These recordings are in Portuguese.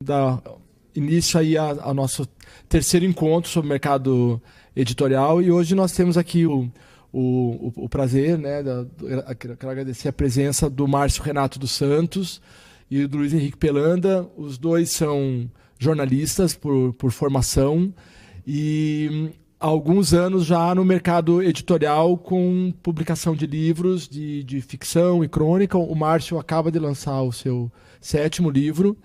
dar início aí ao nosso terceiro encontro sobre o mercado editorial, e hoje nós temos aqui o prazer, né, quero agradecer a presença do Márcio Renato dos Santos e do Luiz Henrique Pelanda. Os dois são jornalistas por formação e há alguns anos já no mercado editorial com publicação de livros de ficção e crônica. O Márcio acaba de lançar o seu 7º livro.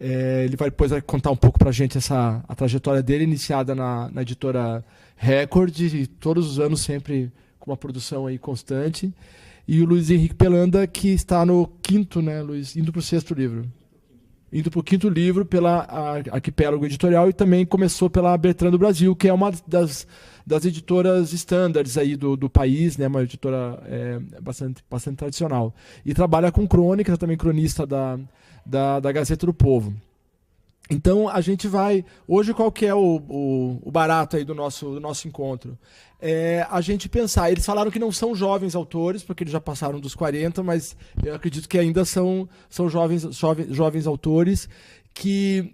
Ele vai depois contar um pouco para a gente a trajetória dele, iniciada na editora Record, e todos os anos sempre com uma produção aí constante. E o Luiz Henrique Pelanda, que está no 5º, né, Luiz? Indo para o 6º livro. Indo para o 5º livro pela Arquipélago Editorial, e também começou pela Bertrand do Brasil, que é uma das editoras standards aí do país, né, uma editora bastante tradicional. E trabalha com crônica, também cronista da Gazeta do Povo. Então, a gente vai... Hoje, qual que é o barato aí do nosso encontro? A gente pensar... Eles falaram que não são jovens autores, porque eles já passaram dos 40, mas eu acredito que ainda são jovens autores que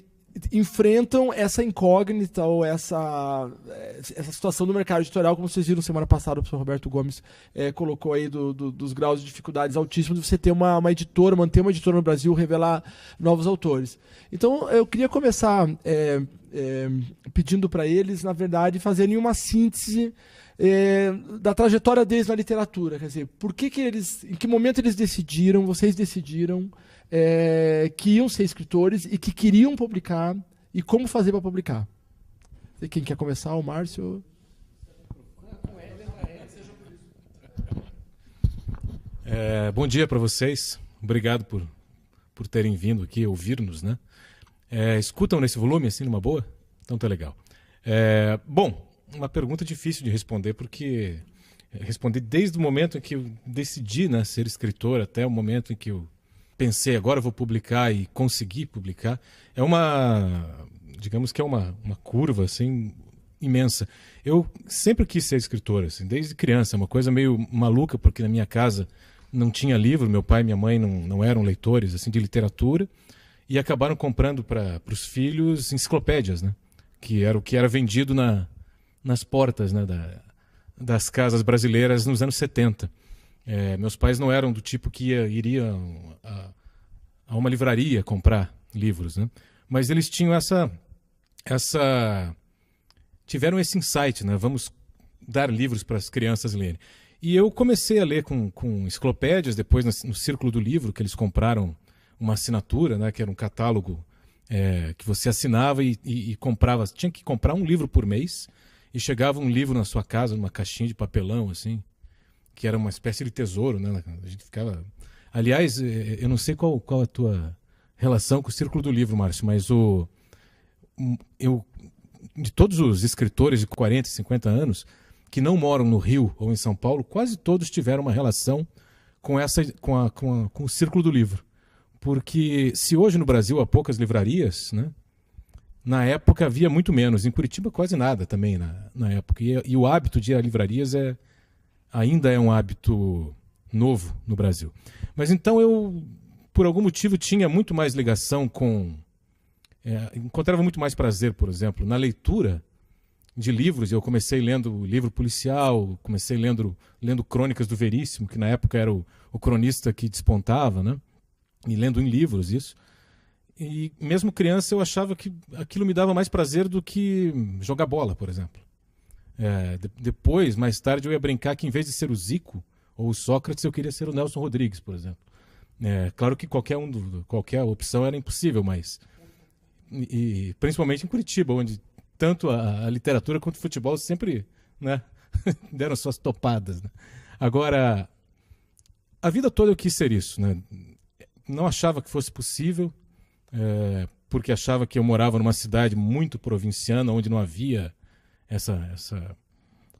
enfrentam essa incógnita ou essa situação do mercado editorial, como vocês viram semana passada, o professor Roberto Gomes colocou aí dos graus de dificuldades altíssimos de você ter uma editora, manter uma editora no Brasil, revelar novos autores. Então, eu queria começar pedindo para eles, na verdade, fazerem uma síntese da trajetória deles na literatura. Quer dizer, em que momento vocês decidiram que iam ser escritores e que queriam publicar, e como fazer para publicar. Quem quer começar? O Márcio? Bom dia para vocês. Obrigado por terem vindo aqui ouvir-nos, né? Escutam nesse volume, assim, numa boa? Então tá legal. Bom, uma pergunta difícil de responder, porque respondi desde o momento em que eu decidi, né, ser escritor até o momento em que eu pensei, agora eu vou publicar, e consegui publicar. Digamos que é uma curva assim imensa. Eu sempre quis ser escritor, assim, desde criança, uma coisa meio maluca, porque na minha casa não tinha livro, meu pai e minha mãe não eram leitores assim de literatura, e acabaram comprando para os filhos enciclopédias, né, que era o que era vendido nas portas, né, das casas brasileiras nos anos 70. Meus pais não eram do tipo que iriam a uma livraria comprar livros, né? Mas eles tinham tiveram esse insight, né? Vamos dar livros para as crianças lerem. E eu comecei a ler com enciclopédias, depois no Círculo do Livro, que eles compraram uma assinatura, né? Que era um catálogo que você assinava e comprava. Tinha que comprar um livro por mês, e chegava um livro na sua casa, numa caixinha de papelão, assim, que era uma espécie de tesouro, né? A gente ficava... Aliás, eu não sei qual a tua relação com o Círculo do Livro, Márcio, mas de todos os escritores de 40, 50 anos que não moram no Rio ou em São Paulo, quase todos tiveram uma relação com o Círculo do Livro. Porque se hoje no Brasil há poucas livrarias, né? Na época havia muito menos. Em Curitiba quase nada também na época. E o hábito de ir a livrarias ainda é um hábito novo no Brasil. Mas então eu, por algum motivo, tinha muito mais ligação encontrava muito mais prazer, por exemplo, na leitura de livros. Eu comecei lendo livro policial, comecei lendo Crônicas do Veríssimo, que na época era o cronista que despontava, né? E lendo em livros isso. E mesmo criança eu achava que aquilo me dava mais prazer do que jogar bola, por exemplo. Depois, mais tarde, eu ia brincar que em vez de ser o Zico ou o Sócrates, eu queria ser o Nelson Rodrigues, por exemplo. Claro que qualquer opção era impossível, mas... E principalmente em Curitiba, onde tanto a literatura quanto o futebol sempre, né, deram suas topadas, né? Agora, a vida toda eu quis ser isso, né? Não achava que fosse possível, porque achava que eu morava numa cidade muito provinciana, onde não havia essa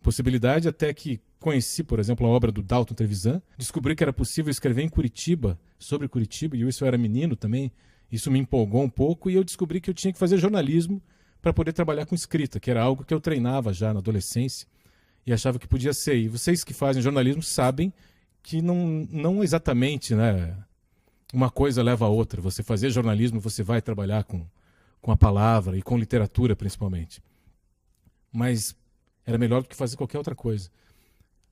possibilidade, até que conheci, por exemplo, a obra do Dalton Trevisan, descobri que era possível escrever em Curitiba, sobre Curitiba, e isso eu era menino também, isso me empolgou um pouco, e eu descobri que eu tinha que fazer jornalismo para poder trabalhar com escrita, que era algo que eu treinava já na adolescência, e achava que podia ser. E vocês que fazem jornalismo sabem que não exatamente, né, uma coisa leva a outra. Você fazer jornalismo, você vai trabalhar com a palavra e com literatura, principalmente. Mas era melhor do que fazer qualquer outra coisa.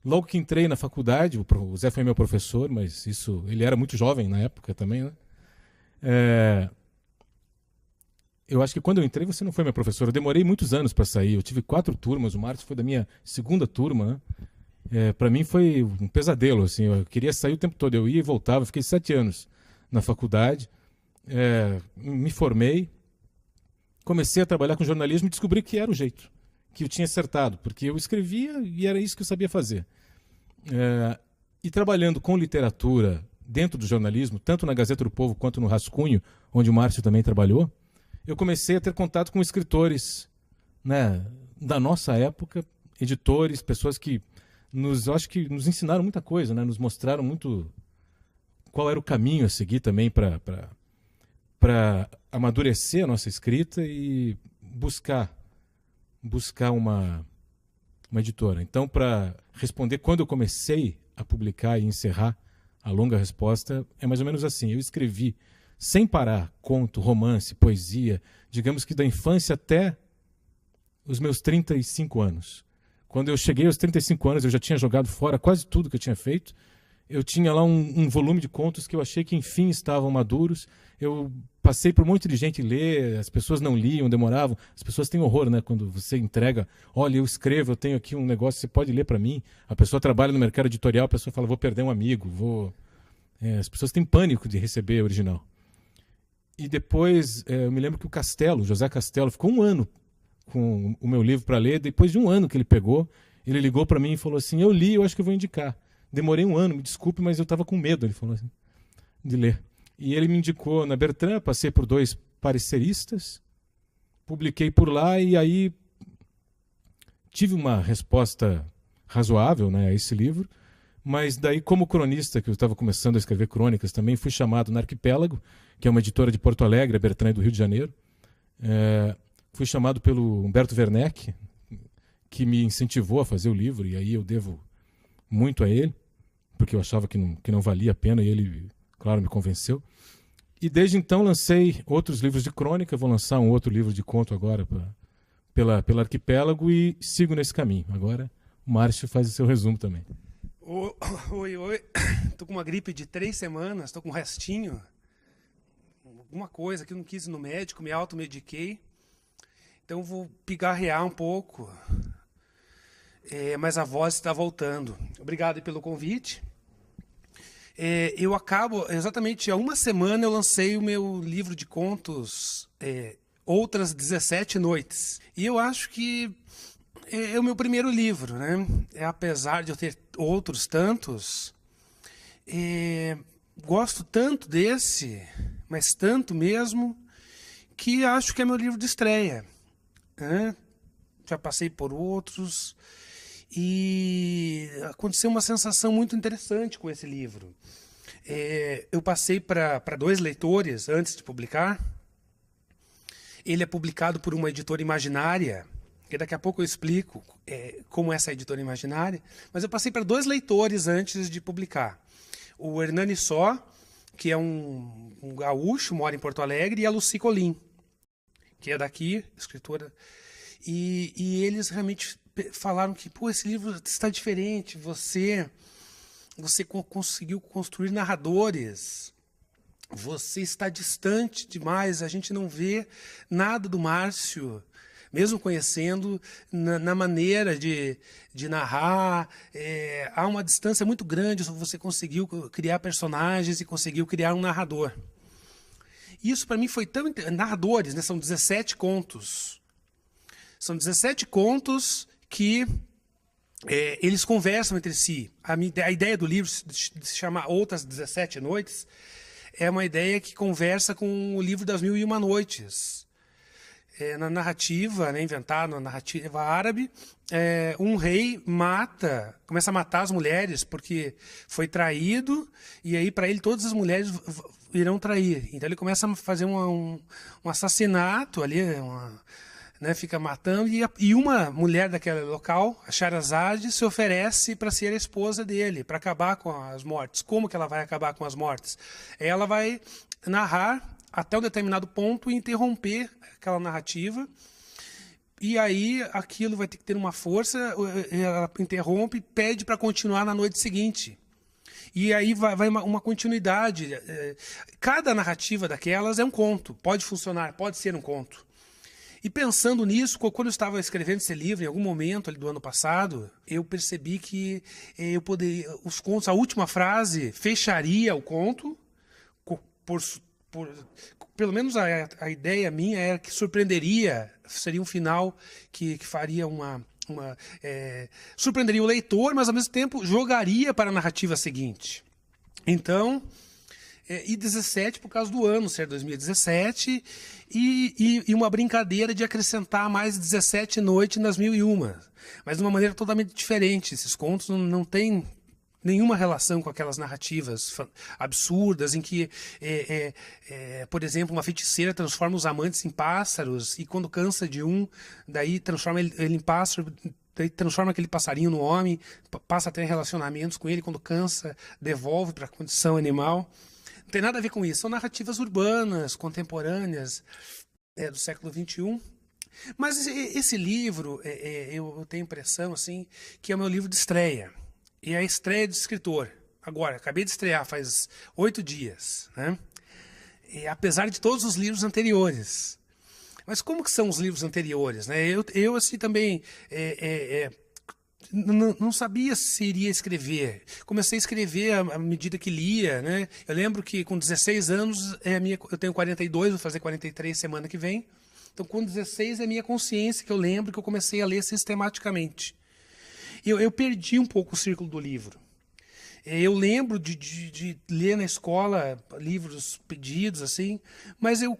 Logo que entrei na faculdade, o Zé foi meu professor, mas ele era muito jovem na época também, né? Eu acho que quando eu entrei você não foi meu professor. Eu demorei muitos anos para sair. Eu tive 4 turmas. O Márcio foi da minha segunda turma, né? Para mim foi um pesadelo, assim. Eu queria sair o tempo todo. Eu ia e voltava. Fiquei 7 anos na faculdade. Me formei. Comecei a trabalhar com jornalismo e descobri que era o jeito, que eu tinha acertado, porque eu escrevia e era isso que eu sabia fazer. E trabalhando com literatura dentro do jornalismo, tanto na Gazeta do Povo quanto no Rascunho, onde o Márcio também trabalhou, eu comecei a ter contato com escritores, né, da nossa época, editores, pessoas que eu acho que nos ensinaram muita coisa, né, nos mostraram muito qual era o caminho a seguir também para amadurecer a nossa escrita e buscar uma editora. Então, para responder quando eu comecei a publicar e encerrar a longa resposta, é mais ou menos assim. Eu escrevi sem parar conto, romance, poesia, digamos que da infância até os meus 35 anos. Quando eu cheguei aos 35 anos, eu já tinha jogado fora quase tudo que eu tinha feito. Eu tinha lá um volume de contos que eu achei que, enfim, estavam maduros. Eu passei por um monte de gente ler, as pessoas não liam, demoravam. As pessoas têm horror, né? Quando você entrega, olha, eu escrevo, eu tenho aqui um negócio, você pode ler para mim. A pessoa trabalha no mercado editorial, a pessoa fala, vou perder um amigo, as pessoas têm pânico de receber original. E depois, eu me lembro que o José Castelo, ficou 1 ano com o meu livro para ler. Depois de 1 ano que ele pegou, ele ligou para mim e falou assim, eu li, eu acho que eu vou indicar. Demorei 1 ano, me desculpe, mas eu estava com medo, ele falou assim, de ler. E ele me indicou na Bertrand, passei por 2 pareceristas, publiquei por lá e aí tive uma resposta razoável, né, a esse livro. Mas daí, como cronista, que eu estava começando a escrever crônicas também, fui chamado na Arquipélago, que é uma editora de Porto Alegre, a Bertrand do Rio de Janeiro. Fui chamado pelo Humberto Werneck, que me incentivou a fazer o livro, e aí eu devo muito a ele, porque eu achava que não valia a pena, e ele, claro, me convenceu. E desde então lancei outros livros de crônica, vou lançar um outro livro de conto agora pela Arquipélago e sigo nesse caminho. Agora o Márcio faz o seu resumo também. Oi. Tô com uma gripe de 3 semanas, tô com um restinho. Alguma coisa que eu não quis ir no médico, me automediquei. Então vou pigarrear um pouco. Mas a voz está voltando. Obrigado pelo convite. Eu acabo, exatamente há 1 semana eu lancei o meu livro de contos, Outras 17 Noites. E eu acho que é o meu primeiro livro, né? Apesar de eu ter outros tantos, gosto tanto desse, mas tanto mesmo, que acho que é meu livro de estreia, né? Já passei por outros e aconteceu uma sensação muito interessante com esse livro. Eu passei para 2 leitores antes de publicar. Ele é publicado por uma editora imaginária, que daqui a pouco eu explico como é essa editora imaginária, mas eu passei para 2 leitores antes de publicar. O Hernani Só, que é um gaúcho, mora em Porto Alegre, e a Lucy Colim, que é daqui, escritora. E eles realmente falaram que, esse livro está diferente, você conseguiu construir narradores, você está distante demais, a gente não vê nada do Márcio, mesmo conhecendo, na maneira de narrar. Há uma distância muito grande, você conseguiu criar personagens e conseguiu criar um narrador. Isso para mim foi tão... Narradores, né? São 17 contos. São 17 contos que eles conversam entre si. A ideia do livro, de se chamar Outras 17 Noites, é uma ideia que conversa com o livro das 1001 Noites. Na narrativa, né, inventada na narrativa árabe, um rei começa a matar as mulheres porque foi traído, e aí para ele todas as mulheres irão trair. Então ele começa a fazer um assassinato ali, né, fica matando, e uma mulher daquele local, a Shahrazad, se oferece para ser a esposa dele, para acabar com as mortes. Como que ela vai acabar com as mortes? Ela vai narrar até um determinado ponto e interromper aquela narrativa. E aí aquilo vai ter que ter uma força, ela interrompe, pede para continuar na noite seguinte. E aí vai uma continuidade. Cada narrativa daquelas é um conto, pode funcionar, pode ser um conto. E pensando nisso, quando eu estava escrevendo esse livro, em algum momento ali do ano passado, eu percebi que eu poderia, os contos, a última frase fecharia o conto, pelo menos a ideia minha era que surpreenderia, seria um final que faria surpreenderia o leitor, mas ao mesmo tempo jogaria para a narrativa seguinte. Então, e 17 por causa do ano ser 2017, e uma brincadeira de acrescentar mais 17 noites nas 1001, mas de uma maneira totalmente diferente. Esses contos não têm nenhuma relação com aquelas narrativas absurdas em que, por exemplo, uma feiticeira transforma os amantes em pássaros e quando cansa de um, daí transforma ele em pássaro, daí transforma aquele passarinho no homem, passa a ter relacionamentos com ele, quando cansa, devolve para a condição animal. Não tem nada a ver com isso. São narrativas urbanas, contemporâneas, do século XXI. Mas esse livro, eu tenho a impressão assim, que é o meu livro de estreia. E é a estreia de escritor. Agora, acabei de estrear faz 8 dias. Né? E, apesar de todos os livros anteriores. Mas como que são os livros anteriores? Né? Eu assim, também... não sabia se iria escrever. Comecei a escrever à medida que lia, né? Eu lembro que com 16 anos, eu tenho 42, vou fazer 43 semana que vem. Então, com 16 é a minha consciência que eu lembro que eu comecei a ler sistematicamente. Eu perdi um pouco o círculo do livro. Eu lembro de ler na escola livros pedidos, assim, mas eu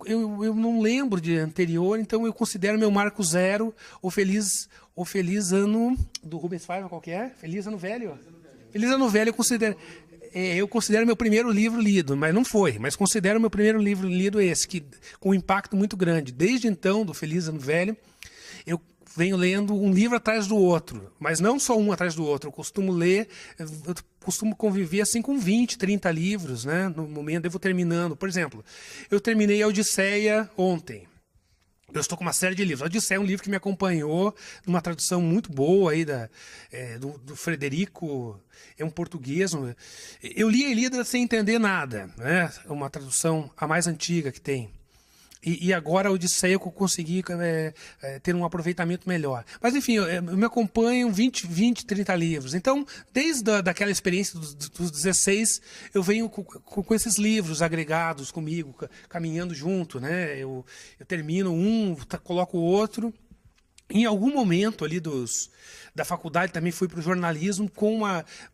não lembro de anterior, então eu considero meu marco zero o Feliz Ano do Rubens Paiva, qual que é? Feliz Ano Velho? Feliz Ano Velho eu considero meu primeiro livro lido, mas não foi, mas considero meu primeiro livro lido esse, que com um impacto muito grande. Desde então, do Feliz Ano Velho, eu venho lendo um livro atrás do outro, mas não só um atrás do outro. Eu costumo conviver assim com 20, 30 livros, né? No momento eu vou terminando. Por exemplo, eu terminei a Odisseia ontem. Eu estou com uma série de livros. A Odisseia é um livro que me acompanhou, numa tradução muito boa aí do Frederico, é um português. Eu li a Ilíada sem entender nada, né? É uma tradução a mais antiga que tem. E agora a Odisseia eu consegui ter um aproveitamento melhor. Mas, enfim, eu me acompanho 20, 30 livros. Então, desde daquela experiência dos 16, eu venho com esses livros agregados comigo, caminhando junto. Né? Eu termino um, coloco o outro. Em algum momento ali da faculdade também fui para o jornalismo,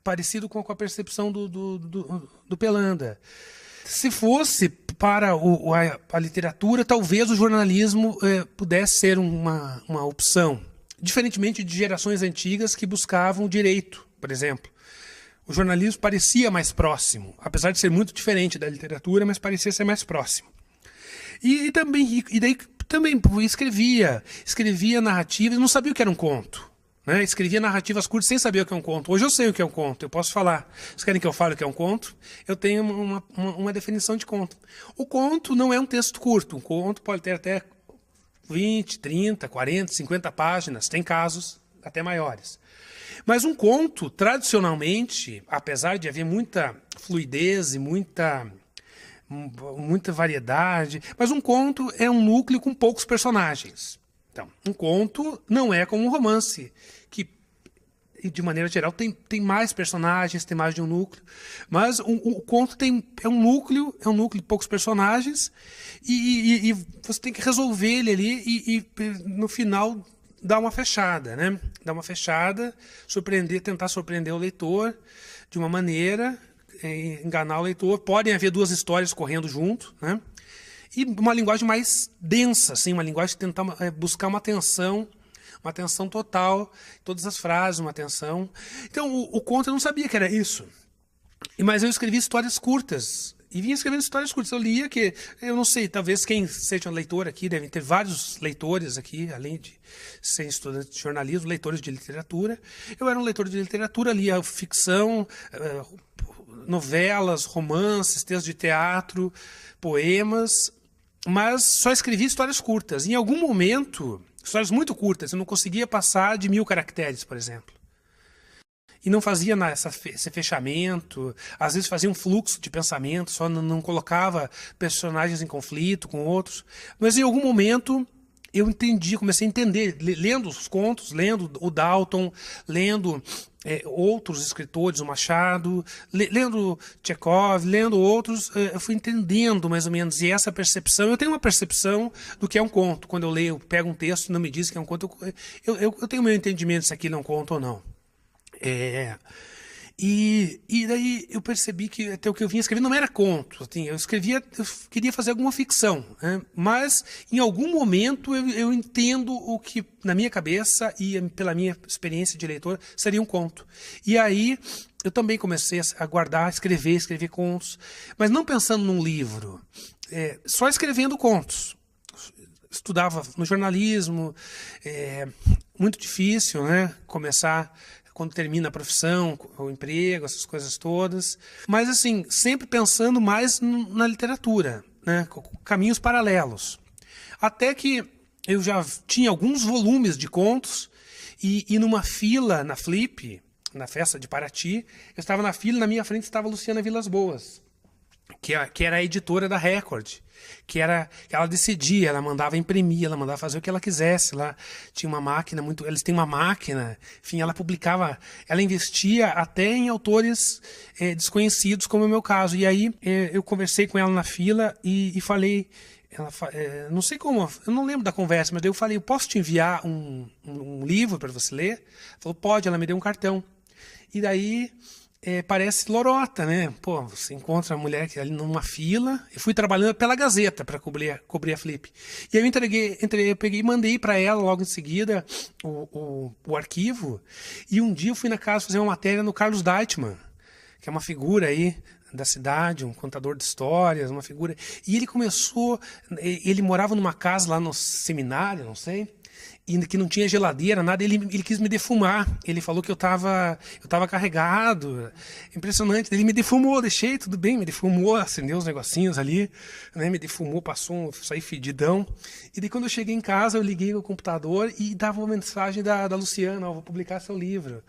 parecido com a percepção do Pelanda. Se fosse para a literatura, talvez o jornalismo pudesse ser uma opção. Diferentemente de gerações antigas que buscavam o direito, por exemplo. O jornalismo parecia mais próximo, apesar de ser muito diferente da literatura, mas parecia ser mais próximo. E daí também escrevia narrativas, não sabia o que era um conto. Né? Escrevia narrativas curtas sem saber o que é um conto. Hoje eu sei o que é um conto, eu posso falar. Vocês querem que eu fale o que é um conto? Eu tenho uma definição de conto. O conto não é um texto curto. Um conto pode ter até 20, 30, 40, 50 páginas. Tem casos até maiores. Mas um conto, tradicionalmente, apesar de haver muita fluidez e muita variedade, mas um conto é um núcleo com poucos personagens. Então, um conto não é como um romance, que, de maneira geral, tem mais personagens, tem mais de um núcleo. Mas o conto é um núcleo de poucos personagens, e você tem que resolver ele ali e no final, dar uma fechada. Né? Dar uma fechada, tentar surpreender o leitor de uma maneira, enganar o leitor. Podem haver duas histórias correndo junto, né? E uma linguagem mais densa, assim, uma linguagem que tentar buscar uma atenção total, todas as frases, uma atenção. Então, o conto eu não sabia que era isso. Mas eu escrevi histórias curtas. E vinha escrevendo histórias curtas. Eu lia que, eu não sei, talvez quem seja um leitor aqui, devem ter vários leitores aqui, além de ser estudante de jornalismo, leitores de literatura. Eu era um leitor de literatura, lia ficção, novelas, romances, textos de teatro, poemas. mas só escrevia histórias curtas. Em algum momento, histórias muito curtas, eu não conseguia passar de 1000 caracteres, por exemplo. E não fazia esse fechamento, às vezes fazia um fluxo de pensamento, só não colocava personagens em conflito com outros. Mas em algum momento eu entendi, comecei a entender, lendo os contos, lendo o Dalton, lendo outros escritores, o Machado, lendo Chekhov, lendo outros, eu fui entendendo mais ou menos. E essa percepção, eu tenho uma percepção do que é um conto. Quando eu leio, pego um texto e não me diz que é um conto, eu tenho meu entendimento se aquilo é um conto ou não. E daí eu percebi que até o que eu vinha escrevendo não era conto, assim, eu queria fazer alguma ficção, né? Mas em algum momento eu entendo o que na minha cabeça e pela minha experiência de leitor seria um conto. E aí eu também comecei a guardar, escrever contos, mas não pensando num livro, só escrevendo contos. Estudava no jornalismo, muito difícil, né, começar quando termina a profissão, o emprego, essas coisas todas. Mas, assim, sempre pensando mais na literatura, né? Com caminhos paralelos. Até que eu já tinha alguns volumes de contos e numa fila, na Flip, na festa de Paraty, eu estava na fila e na minha frente estava a Luciana Vilas Boas, que era a editora da Record, que ela decidia, ela mandava imprimir, ela mandava fazer o que ela quisesse. Lá tinha uma máquina eles têm uma máquina, enfim, ela publicava, ela investia até em autores desconhecidos, como é o meu caso. E aí eu conversei com ela na fila e falei, não sei como, eu não lembro da conversa, mas daí eu falei, eu posso te enviar um livro para você ler? Ela falou, pode. Ela me deu um cartão. E daí parece lorota, né? Pô, você encontra a mulher ali numa fila. Eu fui trabalhando pela Gazeta para cobrir a Flip. E aí eu peguei e mandei para ela logo em seguida o arquivo. E um dia eu fui na casa fazer uma matéria no Carlos Deichmann, que é uma figura aí da cidade, um contador de histórias, uma figura. E ele morava numa casa lá no seminário, não sei, e que não tinha geladeira, nada. Ele quis me defumar. Ele falou que eu tava carregado. Impressionante. Ele me defumou, deixei, tudo bem, me defumou, acendeu os negocinhos ali, né? Me defumou, saí fedidão. E daí quando eu cheguei em casa, eu liguei o computador e dava uma mensagem da Luciana, vou publicar seu livro.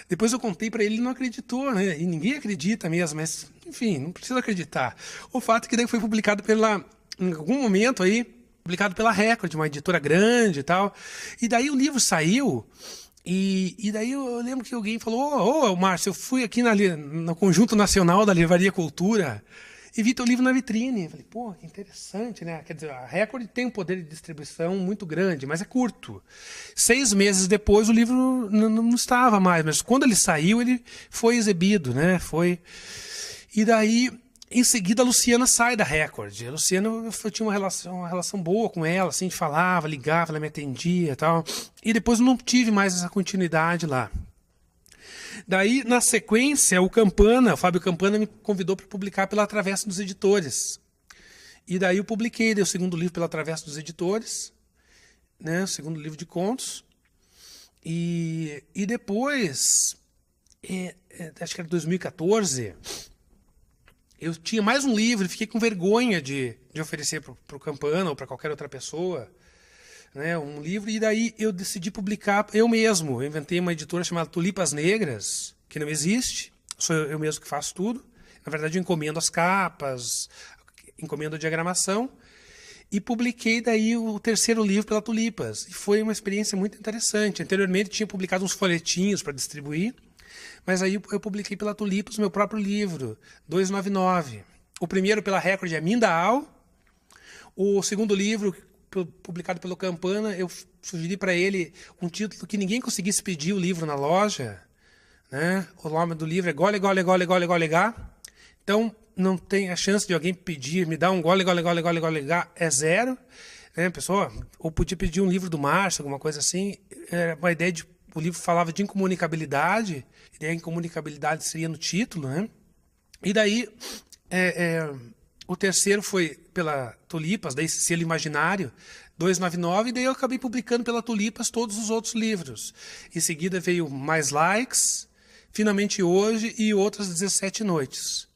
Depois eu contei para ele não acreditou, né? E ninguém acredita mesmo, mas, enfim, não precisa acreditar. O fato é que daí foi publicado em algum momento aí, publicado pela Record, uma editora grande e tal. E daí o livro saiu, e daí eu lembro que alguém falou, Márcio, eu fui aqui no Conjunto Nacional da Livraria Cultura e vi teu livro na vitrine. Eu falei, pô, que interessante, né? Quer dizer, a Record tem um poder de distribuição muito grande, mas é curto. 6 meses depois o livro não estava mais, mas quando ele saiu, ele foi exibido, né? E daí, em seguida, a Luciana sai da Record. A Luciana, eu tinha uma relação boa com ela, assim, a gente falava, ligava, ela me atendia e tal. E depois eu não tive mais essa continuidade lá. Daí, na sequência, o Fábio Campana, me convidou para publicar pela Travessa dos Editores. E daí eu publiquei, dei o segundo livro pela Travessa dos Editores, né, o segundo livro de contos. E depois, acho que era 2014... eu tinha mais um livro e fiquei com vergonha de oferecer para o Campana ou para qualquer outra pessoa, né, um livro. E daí eu decidi publicar eu mesmo. Eu inventei uma editora chamada Tulipas Negras, que não existe. Sou eu mesmo que faço tudo. Na verdade, eu encomendo as capas, encomendo a diagramação. E publiquei daí o terceiro livro pela Tulipas. E foi uma experiência muito interessante. Anteriormente, tinha publicado uns folhetinhos para distribuir. Mas aí eu publiquei pela Tulipas o meu próprio livro, 299. O primeiro pela Record é Mindaal. O segundo livro, publicado pelo Campana, eu sugeri para ele um título que ninguém conseguisse pedir o livro na loja, né? O nome do livro é Gole, Gole, Gole, Gole, Gole, Gá. Então, não tem a chance de alguém pedir, me dá um Gole, Gole, Gole, Gole, Gole, Gá, é zero. Né, pessoa? Ou podia pedir um livro do Márcio, alguma coisa assim. Era uma ideia o livro falava de incomunicabilidade, e a incomunicabilidade seria no título, né? E daí, o terceiro foi pela Tulipas, daí Selo Imaginário, 299, e daí eu acabei publicando pela Tulipas todos os outros livros. Em seguida veio Mais Likes, Finalmente Hoje e Outras 17 Noites.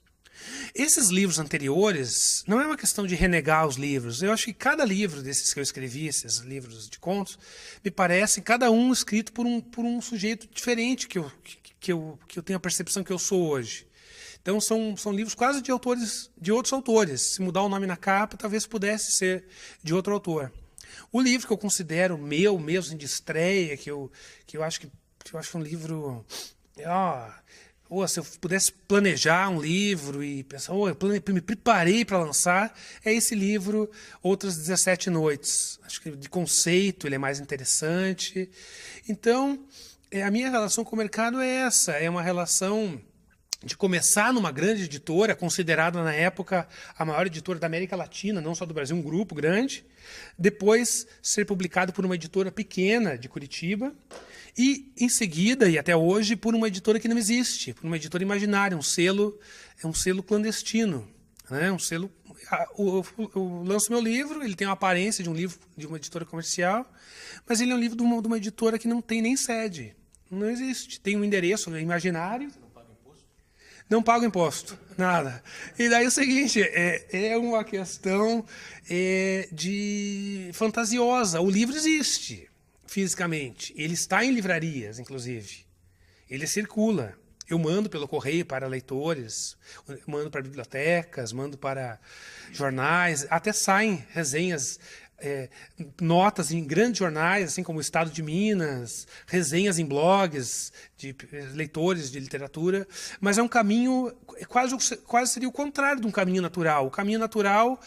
Esses livros anteriores, não é uma questão de renegar os livros. Eu acho que cada livro desses que eu escrevi, esses livros de contos, me parecem cada um escrito por um sujeito diferente que eu tenho a percepção que eu sou hoje. Então são livros quase de outros autores. Se mudar o nome na capa, talvez pudesse ser de outro autor. O livro que eu considero meu mesmo de estreia, que eu acho que um livro... se eu pudesse planejar um livro e pensar, eu me preparei para lançar, é esse livro, Outras 17 Noites. Acho que de conceito ele é mais interessante. Então, a minha relação com o mercado é essa, é uma relação de começar numa grande editora, considerada na época a maior editora da América Latina, não só do Brasil, um grupo grande, depois ser publicado por uma editora pequena de Curitiba, e em seguida, e até hoje, por uma editora que não existe, por uma editora imaginária, um selo clandestino, né? Um selo. Eu lanço meu livro, ele tem a aparência de um livro de uma editora comercial, mas ele é um livro de uma editora que não tem nem sede, não existe. Tem um endereço imaginário. Não pago imposto, nada. E daí é o seguinte, é uma questão de fantasiosa. O livro existe fisicamente. Ele está em livrarias, inclusive. Ele circula. Eu mando pelo correio para leitores, mando para bibliotecas, mando para jornais. Até saem resenhas, notas em grandes jornais, assim como o Estado de Minas, resenhas em blogs de leitores de literatura, mas é um caminho, quase seria o contrário de um caminho natural. O caminho natural,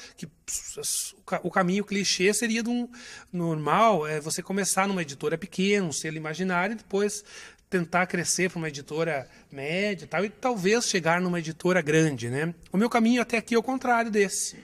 o caminho clichê seria de um normal, é você começar numa editora pequena, um selo imaginário, e depois tentar crescer para uma editora média e talvez chegar numa editora grande, né? O meu caminho até aqui é o contrário desse.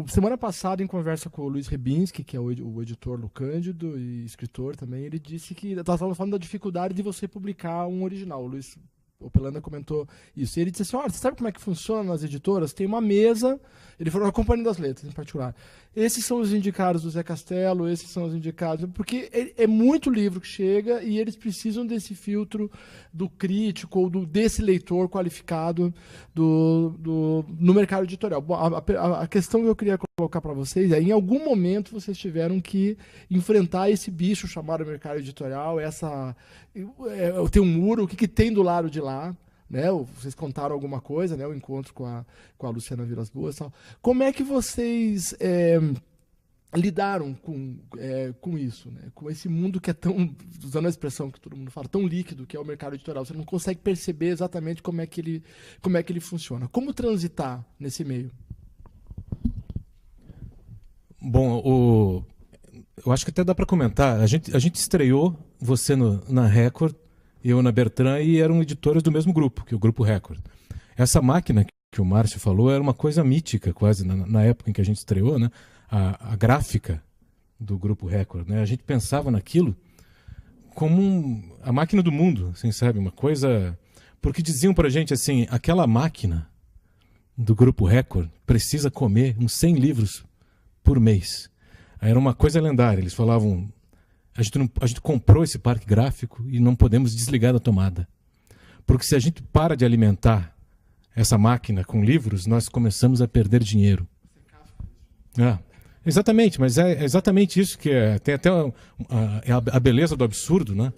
Semana passada, em conversa com o Luiz Rebinski, que é o editor do Cândido e escritor também, ele disse que estava falando da dificuldade de você publicar um original. O Luiz Opelanda comentou isso. E ele disse assim, olha, você sabe como é que funciona nas editoras? Tem uma mesa, ele falou na Companhia das Letras, em particular. Esses são os indicados do Zé Castelo, esses são os indicados... Porque é muito livro que chega e eles precisam desse filtro do crítico ou desse leitor qualificado no mercado editorial. Bom, a questão que eu queria colocar para vocês é, em algum momento vocês tiveram que enfrentar esse bicho chamado mercado editorial, tem um muro, o que tem do lado de lá, né? Vocês contaram alguma coisa, né? O encontro com a Luciana Vilas Boas e tal. Como é que vocês lidaram com isso, né? Com esse mundo que é tão, usando a expressão que todo mundo fala, tão líquido, que é o mercado editorial? Você não consegue perceber exatamente como é que ele funciona. Como transitar nesse meio? Bom, eu acho que até dá para comentar. A gente estreou, você na Record, eu na Bertrand, e eram editoras do mesmo grupo, que é o Grupo Record. Essa máquina que o Márcio falou era uma coisa mítica, quase, na época em que a gente estreou, né? A gráfica do Grupo Record, né? A gente pensava naquilo como a máquina do mundo, assim, sabe? Uma coisa... Porque diziam pra gente assim, aquela máquina do Grupo Record precisa comer uns 100 livros por mês. Era uma coisa lendária. Eles falavam, a gente comprou esse parque gráfico e não podemos desligar da tomada. Porque se a gente para de alimentar essa máquina com livros, nós começamos a perder dinheiro. Exatamente, mas é exatamente isso que tem até a beleza do absurdo, né?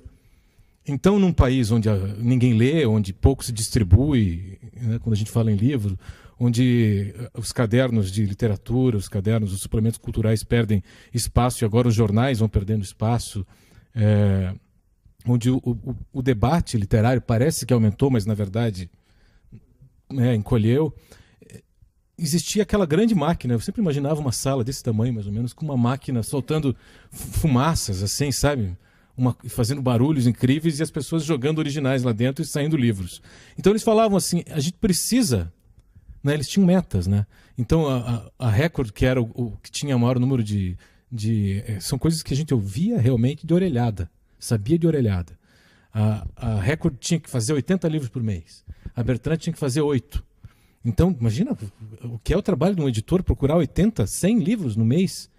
Então, num país onde ninguém lê, onde pouco se distribui, né, quando a gente fala em livro, onde os cadernos de literatura, os cadernos, os suplementos culturais perdem espaço e agora os jornais vão perdendo espaço, onde o debate literário parece que aumentou, mas na verdade encolheu. Existia aquela grande máquina, eu sempre imaginava uma sala desse tamanho, mais ou menos, com uma máquina soltando fumaças, assim, sabe? Fazendo barulhos incríveis e as pessoas jogando originais lá dentro e saindo livros. Então eles falavam assim, a gente precisa... Né, eles tinham metas, né? Então a Record, que era o que tinha o maior número são coisas que a gente ouvia realmente de orelhada, sabia de orelhada. A Record tinha que fazer 80 livros por mês, a Bertrand tinha que fazer 8. Então, imagina o que é o trabalho de um editor procurar 80, 100 livros no mês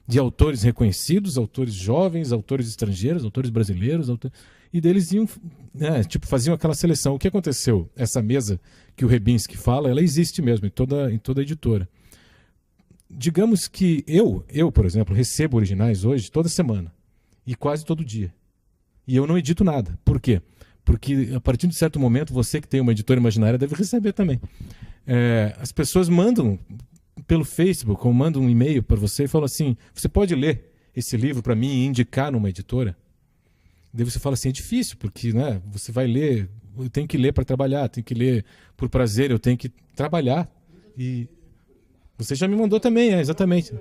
de autores reconhecidos, autores jovens, autores estrangeiros, autores brasileiros. E daí eles iam, né, tipo, faziam aquela seleção. O que aconteceu? Essa mesa que o Rebinski fala, ela existe mesmo em toda editora. Digamos que eu, por exemplo, recebo originais hoje toda semana e quase todo dia. E eu não edito nada. Por quê? Porque a partir de certo momento, você que tem uma editora imaginária deve receber também. As pessoas mandam pelo Facebook ou mandam um e-mail para você e falam assim, você pode ler esse livro para mim e indicar numa editora? Daí você fala assim, é difícil, porque, né, você vai ler, eu tenho que ler para trabalhar, tenho que ler por prazer, eu tenho que trabalhar. E você já me mandou também, exatamente.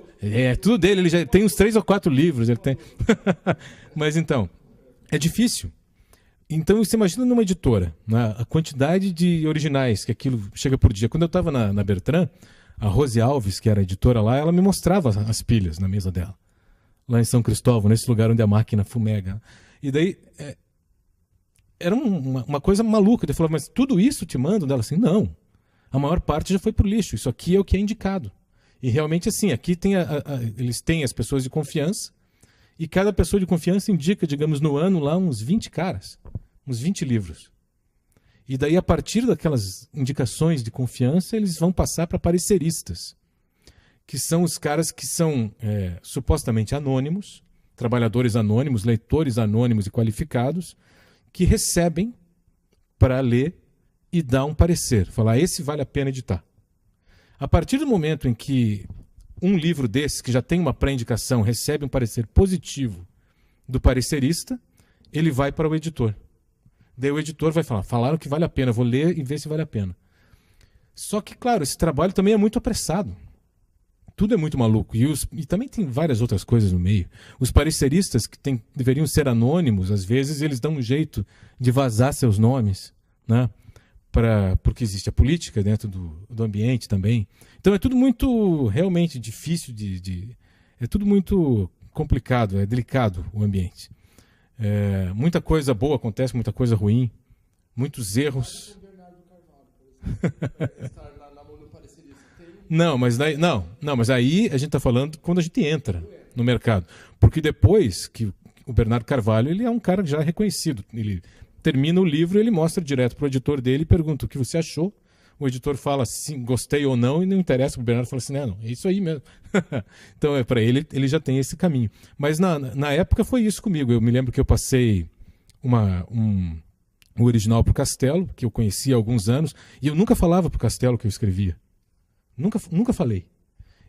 Tudo dele, ele já tem uns 3 ou 4 livros, ele tem. Mas então, é difícil. Então você imagina numa editora, né, a quantidade de originais que aquilo chega por dia. Quando eu estava na Bertrand, a Rose Alves, que era a editora lá, ela me mostrava as pilhas na mesa dela. Lá em São Cristóvão, nesse lugar onde a máquina fumega. E daí, era uma coisa maluca. Eu falava, mas tudo isso te mandam? Dela assim, não. A maior parte já foi pro lixo. Isso aqui é o que é indicado. E realmente, assim, aqui tem eles têm as pessoas de confiança. E cada pessoa de confiança indica, digamos, no ano lá uns 20 caras. Uns 20 livros. E daí, a partir daquelas indicações de confiança, eles vão passar para pareceristas. Que são os caras que são supostamente anônimos, trabalhadores anônimos, leitores anônimos e qualificados, que recebem para ler e dar um parecer. Falar, esse vale a pena editar. A partir do momento em que um livro desse, que já tem uma pré-indicação, recebe um parecer positivo do parecerista, ele vai para o editor. Daí o editor vai falar, falaram que vale a pena, vou ler e ver se vale a pena. Só que, claro, esse trabalho também é muito apressado. Tudo é muito maluco. E também tem várias outras coisas no meio. Os pareceristas, que deveriam ser anônimos, às vezes eles dão um jeito de vazar seus nomes, né? Porque existe a política dentro do ambiente também. Então é tudo muito, realmente, difícil é tudo muito complicado, é delicado o ambiente. Muita coisa boa acontece, muita coisa ruim, muitos erros. Não, mas aí a gente está falando quando a gente entra no mercado. Porque depois que o Bernardo Carvalho, ele é um cara já reconhecido. Ele termina o livro, ele mostra direto para o editor dele e pergunta o que você achou. O editor fala sim, gostei ou não, e não interessa. O Bernardo fala assim, não, é isso aí mesmo. Então, para ele já tem esse caminho. Mas na época foi isso comigo. Eu me lembro que eu passei um original para o Castelo, que eu conhecia há alguns anos, e eu nunca falava para o Castelo que eu escrevia. Nunca falei.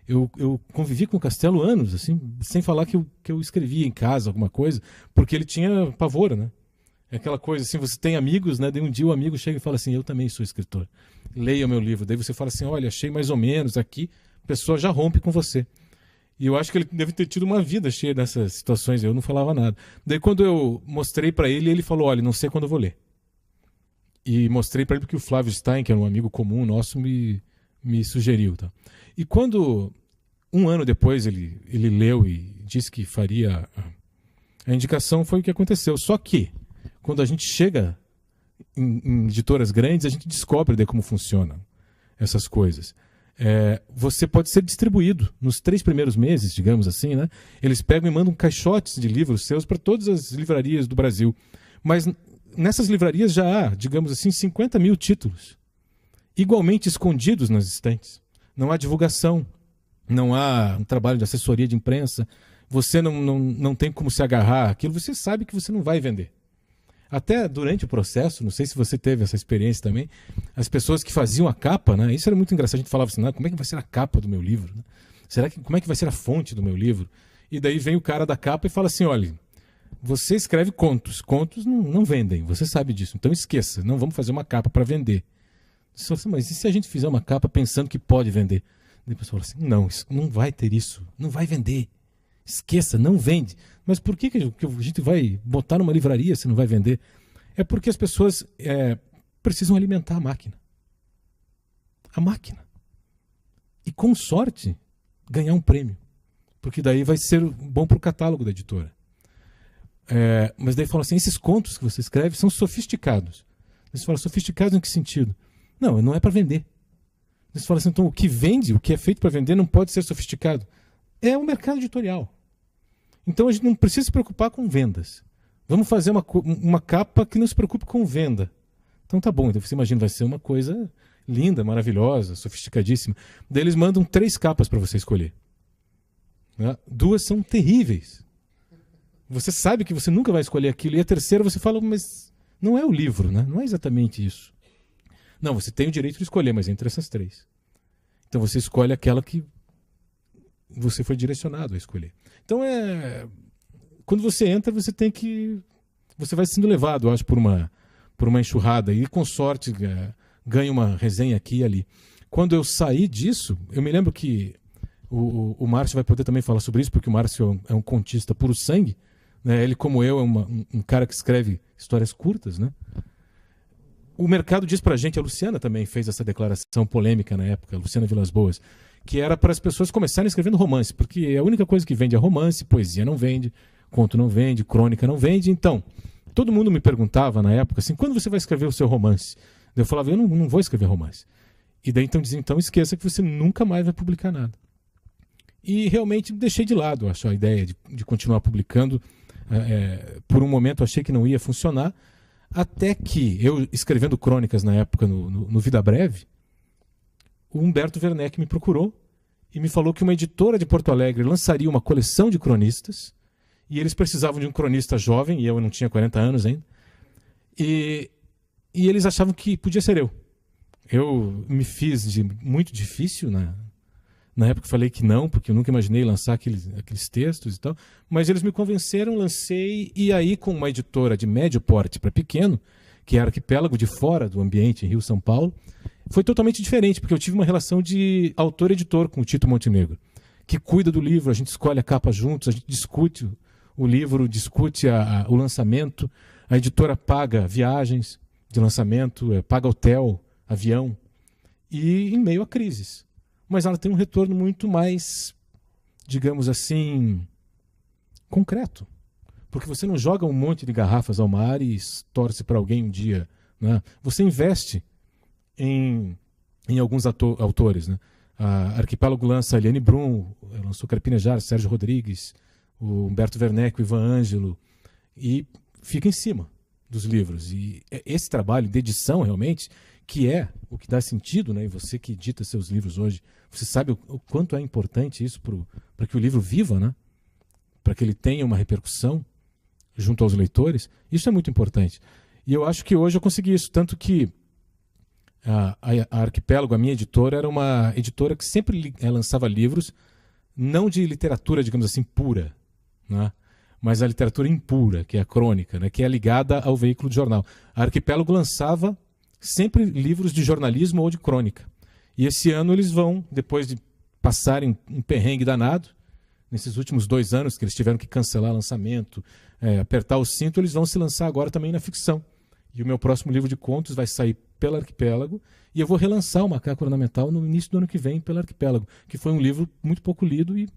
Eu convivi com o Castelo anos, assim, sem falar que eu escrevia em casa alguma coisa, porque ele tinha pavor, né? É aquela coisa assim, você tem amigos, né? Daí um dia o amigo chega e fala assim, eu também sou escritor. Leia o meu livro. Daí você fala assim, olha, achei mais ou menos aqui. A pessoa já rompe com você. E eu acho que ele deve ter tido uma vida cheia dessas situações. Eu não falava nada. Daí quando eu mostrei para ele, ele falou, olha, não sei quando eu vou ler. E mostrei para ele porque o Flávio Stein, que era um amigo comum nosso, me sugeriu. Tá? E quando, um ano depois, ele leu e disse que faria a indicação, foi o que aconteceu. Só que, quando a gente chega em editoras grandes, a gente descobre daí como funcionam essas coisas. Você pode ser distribuído nos 3 primeiros meses, digamos assim, né? Eles pegam e mandam caixotes de livros seus para todas as livrarias do Brasil. Mas nessas livrarias já há, digamos assim, 50 mil títulos igualmente escondidos nas estantes. Não há divulgação, não há um trabalho de assessoria de imprensa, você não tem como se agarrar àquilo, você sabe que você não vai vender. Até durante o processo, não sei se você teve essa experiência também, as pessoas que faziam a capa, né? Isso era muito engraçado, a gente falava assim, como é que vai ser a capa do meu livro? Né? Como é que vai ser a fonte do meu livro? E daí vem o cara da capa e fala assim, olha, você escreve contos não vendem, você sabe disso, então esqueça, não vamos fazer uma capa para vender. Mas e se a gente fizer uma capa pensando que pode vender? Depois fala assim, não, não vai ter isso, não vai vender. Esqueça, não vende. Mas por que a gente vai botar numa livraria se não vai vender? É porque as pessoas precisam alimentar a máquina. A máquina. E com sorte, ganhar um prêmio. Porque daí vai ser bom para o catálogo da editora. Mas daí fala assim, esses contos que você escreve são sofisticados. Você fala, sofisticados em que sentido? Não é para vender. Você fala assim, então o que vende, o que é feito para vender não pode ser sofisticado. É o mercado editorial. Então a gente não precisa se preocupar com vendas. Vamos fazer uma capa que não se preocupe com venda. Então tá bom, então você imagina, vai ser uma coisa linda, maravilhosa, sofisticadíssima. Daí eles mandam 3 capas para você escolher. Né? 2 são terríveis. Você sabe que você nunca vai escolher aquilo. E a terceira você fala, mas não é o livro, né? Não é exatamente isso. Não, você tem o direito de escolher, mas entre essas 3. Então você escolhe aquela que você foi direcionado a escolher. Então quando você entra, você vai sendo levado, eu acho, por uma enxurrada. E com sorte ganha uma resenha aqui e ali. Quando eu saí disso, eu me lembro que o Márcio vai poder também falar sobre isso, porque o Márcio é um contista puro sangue. Né? Ele, como eu, é um cara que escreve histórias curtas, né? O mercado diz pra gente, a Luciana também fez essa declaração polêmica na época, a Luciana Vilas Boas, que era para as pessoas começarem escrevendo romance, porque a única coisa que vende é romance, poesia não vende, conto não vende, crônica não vende. Então, todo mundo me perguntava na época assim, quando você vai escrever o seu romance? Eu falava, eu não vou escrever romance. E daí então dizia, então esqueça que você nunca mais vai publicar nada. E realmente deixei de lado, acho, a ideia de continuar publicando. Por um momento achei que não ia funcionar, até que eu, escrevendo crônicas na época no Vida Breve, o Humberto Werneck me procurou e me falou que uma editora de Porto Alegre lançaria uma coleção de cronistas e eles precisavam de um cronista jovem, e eu não tinha 40 anos ainda, e eles achavam que podia ser eu. Eu me fiz de muito difícil na época, falei que não, porque eu nunca imaginei lançar aqueles textos e tal, mas eles me convenceram, lancei, e aí com uma editora de médio porte para pequeno, que era Arquipélago, de fora do ambiente, em Rio, São Paulo, foi totalmente diferente, porque eu tive uma relação de autor-editor com o Tito Montenegro, que cuida do livro, a gente escolhe a capa juntos, a gente discute o livro, discute o lançamento, a editora paga viagens de lançamento, paga hotel, avião, e em meio a crises. Mas ela tem um retorno muito mais, digamos assim, concreto. Porque você não joga um monte de garrafas ao mar e torce para alguém um dia. Né? Você investe em alguns autores. Né? A Arquipélago lança a Eliane Brum, lançou Carpinejar, Sérgio Rodrigues, o Humberto Werneck, o Ivan Ângelo, e fica em cima dos livros. E esse trabalho de edição, realmente, que é o que dá sentido, né? E você que edita seus livros hoje, você sabe o quanto é importante isso para que o livro viva, né? Para que ele tenha uma repercussão junto aos leitores. Isso é muito importante. E eu acho que hoje eu consegui isso, tanto que a Arquipélago, a minha editora, era uma editora que sempre lançava livros, não de literatura, digamos assim, pura, né? Mas a literatura impura, que é a crônica, né? Que é ligada ao veículo de jornal. A Arquipélago lançava sempre livros de jornalismo ou de crônica. E esse ano eles vão, depois de passarem um perrengue danado, nesses últimos 2 anos que eles tiveram que cancelar lançamento, apertar o cinto, eles vão se lançar agora também na ficção. E o meu próximo livro de contos vai sair pela Arquipélago, e eu vou relançar o Macaco Ornamental no início do ano que vem pela Arquipélago, que foi um livro muito pouco lido, e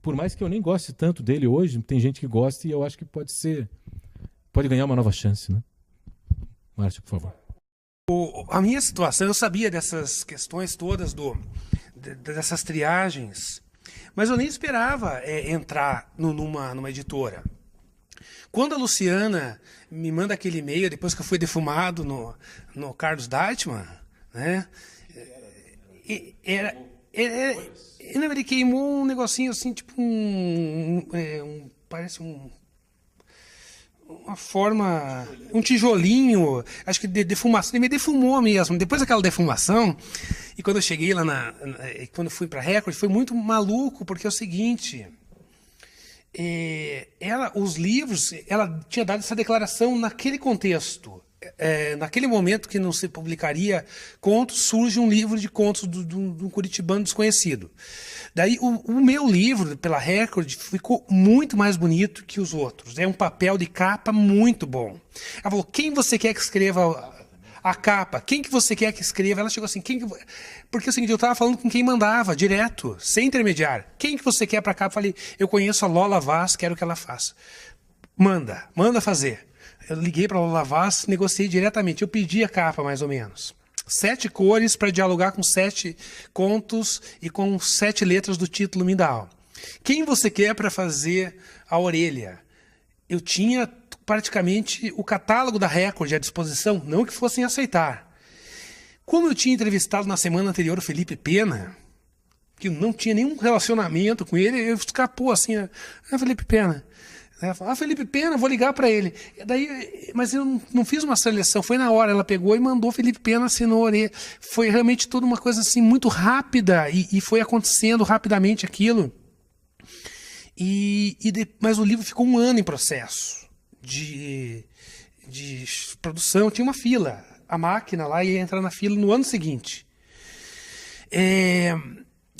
por mais que eu nem goste tanto dele hoje, tem gente que gosta, e eu acho que pode ganhar uma nova chance, né? Márcio, por favor. A minha situação, eu sabia dessas questões todas, dessas triagens, mas eu nem esperava entrar numa editora. Quando a Luciana me manda aquele e-mail, depois que eu fui defumado no Carlos Deichmann, né? Ele queimou um negocinho assim, tipo parece uma forma, um tijolinho, acho que de defumação, ele me defumou mesmo. Depois daquela defumação, e quando eu cheguei lá quando eu fui para a Record, foi muito maluco, porque é o seguinte, os livros, ela tinha dado essa declaração naquele contexto. Naquele momento que não se publicaria contos, surge um livro de contos de um curitibano desconhecido. Daí o meu livro, pela Record, ficou muito mais bonito que os outros. É um papel de capa muito bom. Ela falou, quem você quer que escreva a capa? Quem que você quer que escreva? Ela chegou assim, porque é o seguinte, eu estava falando com quem mandava, direto, sem intermediário. Quem que você quer para a capa? Eu falei, eu conheço a Lola Vaz, quero que ela faça. Manda fazer. Eu liguei para a Lola Vaz, negociei diretamente. Eu pedi a capa, mais ou menos. 7 cores para dialogar com 7 contos e com 7 letras do título Mindal. Quem você quer para fazer a orelha? Eu tinha praticamente o catálogo da Record à disposição, não que fossem aceitar. Como eu tinha entrevistado na semana anterior o Felipe Pena, que não tinha nenhum relacionamento com ele, eu escapou assim, Felipe Pena. Felipe Pena, vou ligar para ele. Daí, mas eu não fiz uma seleção, foi na hora, ela pegou e mandou Felipe Pena, assinou. Foi realmente toda uma coisa assim muito rápida e foi acontecendo rapidamente aquilo. Mas o livro ficou 1 ano em processo de produção, tinha uma fila. A máquina lá ia entrar na fila no ano seguinte.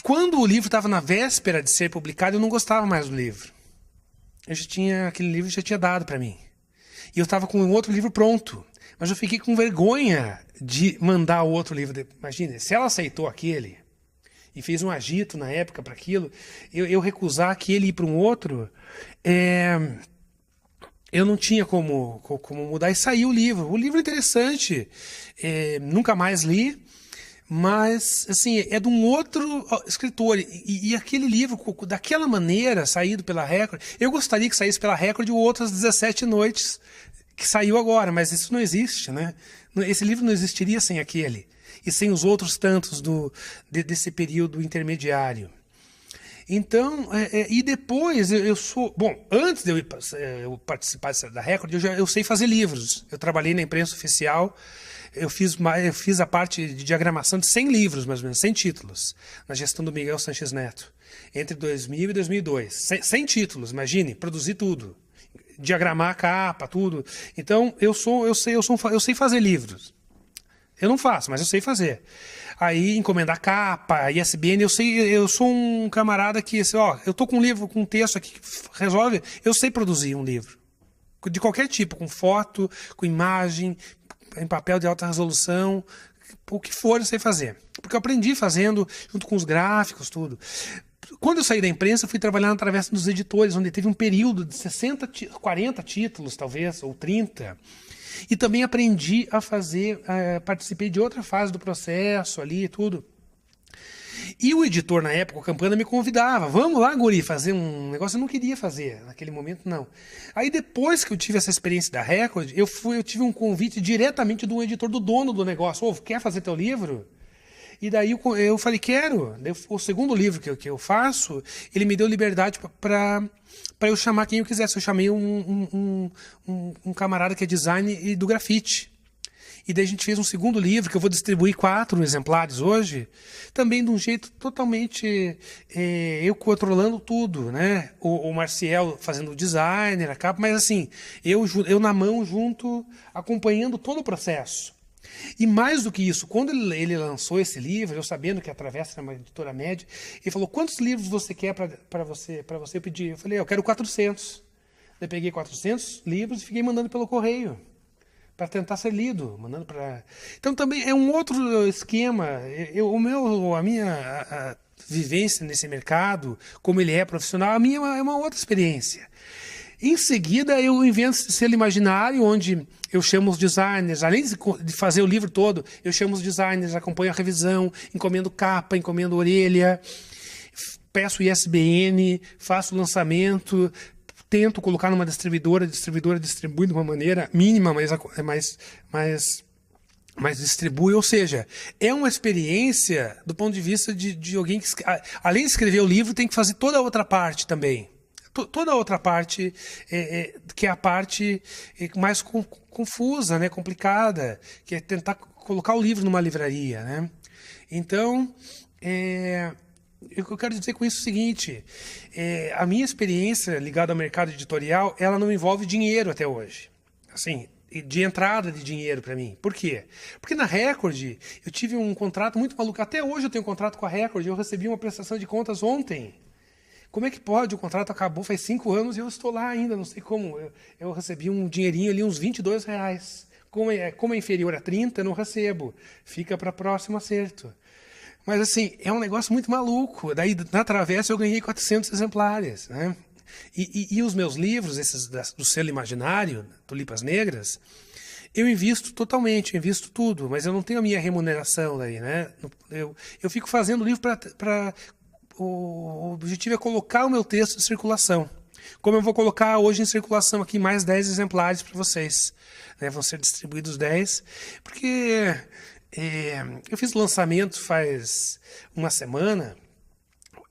Quando o livro estava na véspera de ser publicado, eu não gostava mais do livro. Aquele livro já tinha dado para mim. E eu estava com um outro livro pronto. Mas eu fiquei com vergonha de mandar o outro livro. Imagina, se ela aceitou aquele e fez um agito na época para aquilo, eu recusar aquele e ir para um outro, eu não tinha como mudar. E saiu o livro. O livro é interessante. Nunca mais li. Mas, assim, é de um outro escritor. E aquele livro, daquela maneira, saído pela Record... Eu gostaria que saísse pela Record o Outras 17 Noites, que saiu agora, mas isso não existe, né? Esse livro não existiria sem aquele. E sem os outros tantos desse período intermediário. Então, e depois eu sou... Bom, antes de eu participar da Record, eu sei fazer livros. Eu trabalhei na imprensa oficial... Eu fiz a parte de diagramação de 100 livros, mais ou menos, 100 títulos, na gestão do Miguel Sanches Neto, entre 2000 e 2002. 100 títulos, imagine, produzir tudo, diagramar a capa, tudo. Então, eu sei fazer livros. Eu não faço, mas eu sei fazer. Aí, encomendar capa, ISBN, eu sou um camarada que, eu tô com um livro, com um texto aqui que resolve, eu sei produzir um livro. De qualquer tipo, com foto, com imagem, em papel de alta resolução, o que for eu sei fazer. Porque eu aprendi fazendo, junto com os gráficos, tudo. Quando eu saí da imprensa, eu fui trabalhar na Travessa dos Editores, onde teve um período de 40 títulos, talvez, ou 30. E também aprendi a fazer, participei de outra fase do processo ali, tudo. E o editor, na época, o Campana, me convidava. Vamos lá, guri, fazer um negócio. Eu não queria fazer, naquele momento, não. Aí, depois que eu tive essa experiência da Record, eu tive um convite diretamente de um editor, do dono do negócio. Quer fazer teu livro? E daí eu falei, quero. O segundo livro que eu faço, ele me deu liberdade para eu chamar quem eu quisesse. Eu chamei um camarada que é design e do grafite. E daí a gente fez um segundo livro, que eu vou distribuir 4 exemplares hoje, também de um jeito totalmente... eu controlando tudo, né? O Marciel fazendo o designer, a capa, mas assim, eu na mão junto, acompanhando todo o processo. E mais do que isso, quando ele lançou esse livro, eu sabendo que a Travessa era uma editora média, ele falou, quantos livros você quer para você pedir? Eu falei, eu quero 400. Daí peguei 400 livros e fiquei mandando pelo correio, para tentar ser lido, mandando para... Então também é um outro esquema. A minha vivência nesse mercado, como ele é profissional, a minha é uma outra experiência. Em seguida, eu invento esse selo imaginário, onde eu chamo os designers, além de fazer o livro todo, eu chamo os designers, acompanho a revisão, encomendo capa, encomendo orelha, peço ISBN, faço o lançamento, tento colocar numa distribuidora distribui de uma maneira mínima, mas distribui. Ou seja, é uma experiência do ponto de vista de alguém que, além de escrever o livro, tem que fazer toda a outra parte também. Toda a outra parte, que é a parte mais confusa, né, complicada, que é tentar colocar o livro numa livraria, né? Então, eu quero dizer com isso o seguinte, a minha experiência ligada ao mercado editorial, ela não envolve dinheiro até hoje, assim, de entrada de dinheiro para mim. Por quê? Porque na Record eu tive um contrato muito maluco, até hoje eu tenho um contrato com a Record, eu recebi uma prestação de contas ontem. Como é que pode? O contrato acabou faz 5 anos e eu estou lá ainda, não sei como. Eu recebi um dinheirinho ali, uns R$22. Como é inferior a 30, eu não recebo. Fica para próximo acerto. Mas assim, é um negócio muito maluco. Daí, na Travessa, eu ganhei 400 exemplares. Né? E os meus livros, esses do selo imaginário, Tulipas Negras, eu invisto totalmente, eu invisto tudo, mas eu não tenho a minha remuneração daí. Né? Eu fico fazendo livro para... O objetivo é colocar o meu texto em circulação. Como eu vou colocar hoje em circulação aqui mais 10 exemplares para vocês. Né? Vão ser distribuídos 10, porque eu fiz o lançamento faz uma semana,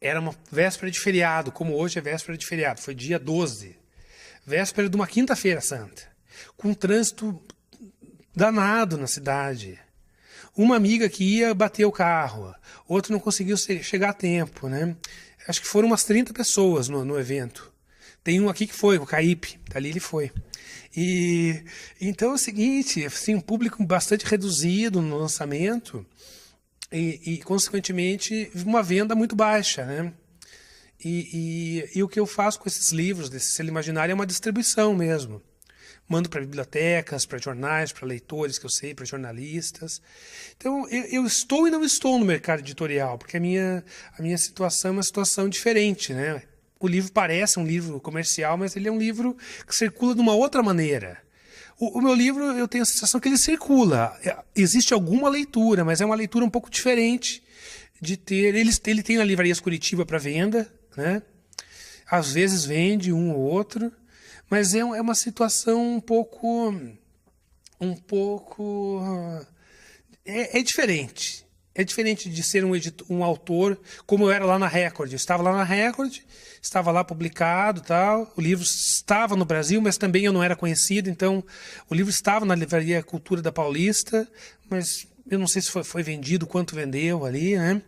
era uma véspera de feriado, como hoje é véspera de feriado, foi dia 12, véspera de uma quinta-feira santa, com um trânsito danado na cidade. Uma amiga que ia bater o carro, outro não conseguiu chegar a tempo, né? Acho que foram umas 30 pessoas no evento. Tem um aqui que foi, o Caípe, ali ele foi. E então é o seguinte, assim, um público bastante reduzido no lançamento e consequentemente, uma venda muito baixa, né? E o que eu faço com esses livros, desse Selo Imaginário, é uma distribuição mesmo. Mando para bibliotecas, para jornais, para leitores que eu sei, para jornalistas. Então, eu estou e não estou no mercado editorial, porque a minha situação é uma situação diferente, né? O livro parece um livro comercial, mas ele é um livro que circula de uma outra maneira. O meu livro, eu tenho a sensação que ele circula. Existe alguma leitura, mas é uma leitura um pouco diferente de ter... Ele tem na Livrarias Curitiba para venda, né? Às vezes vende um ou outro, mas é uma situação um pouco é diferente. É diferente de ser um autor, como eu era lá na Record. Eu estava lá na Record, estava lá publicado, tal. O livro estava no Brasil, mas também eu não era conhecido. Então, o livro estava na Livraria Cultura da Paulista, mas eu não sei se foi vendido, quanto vendeu ali, né?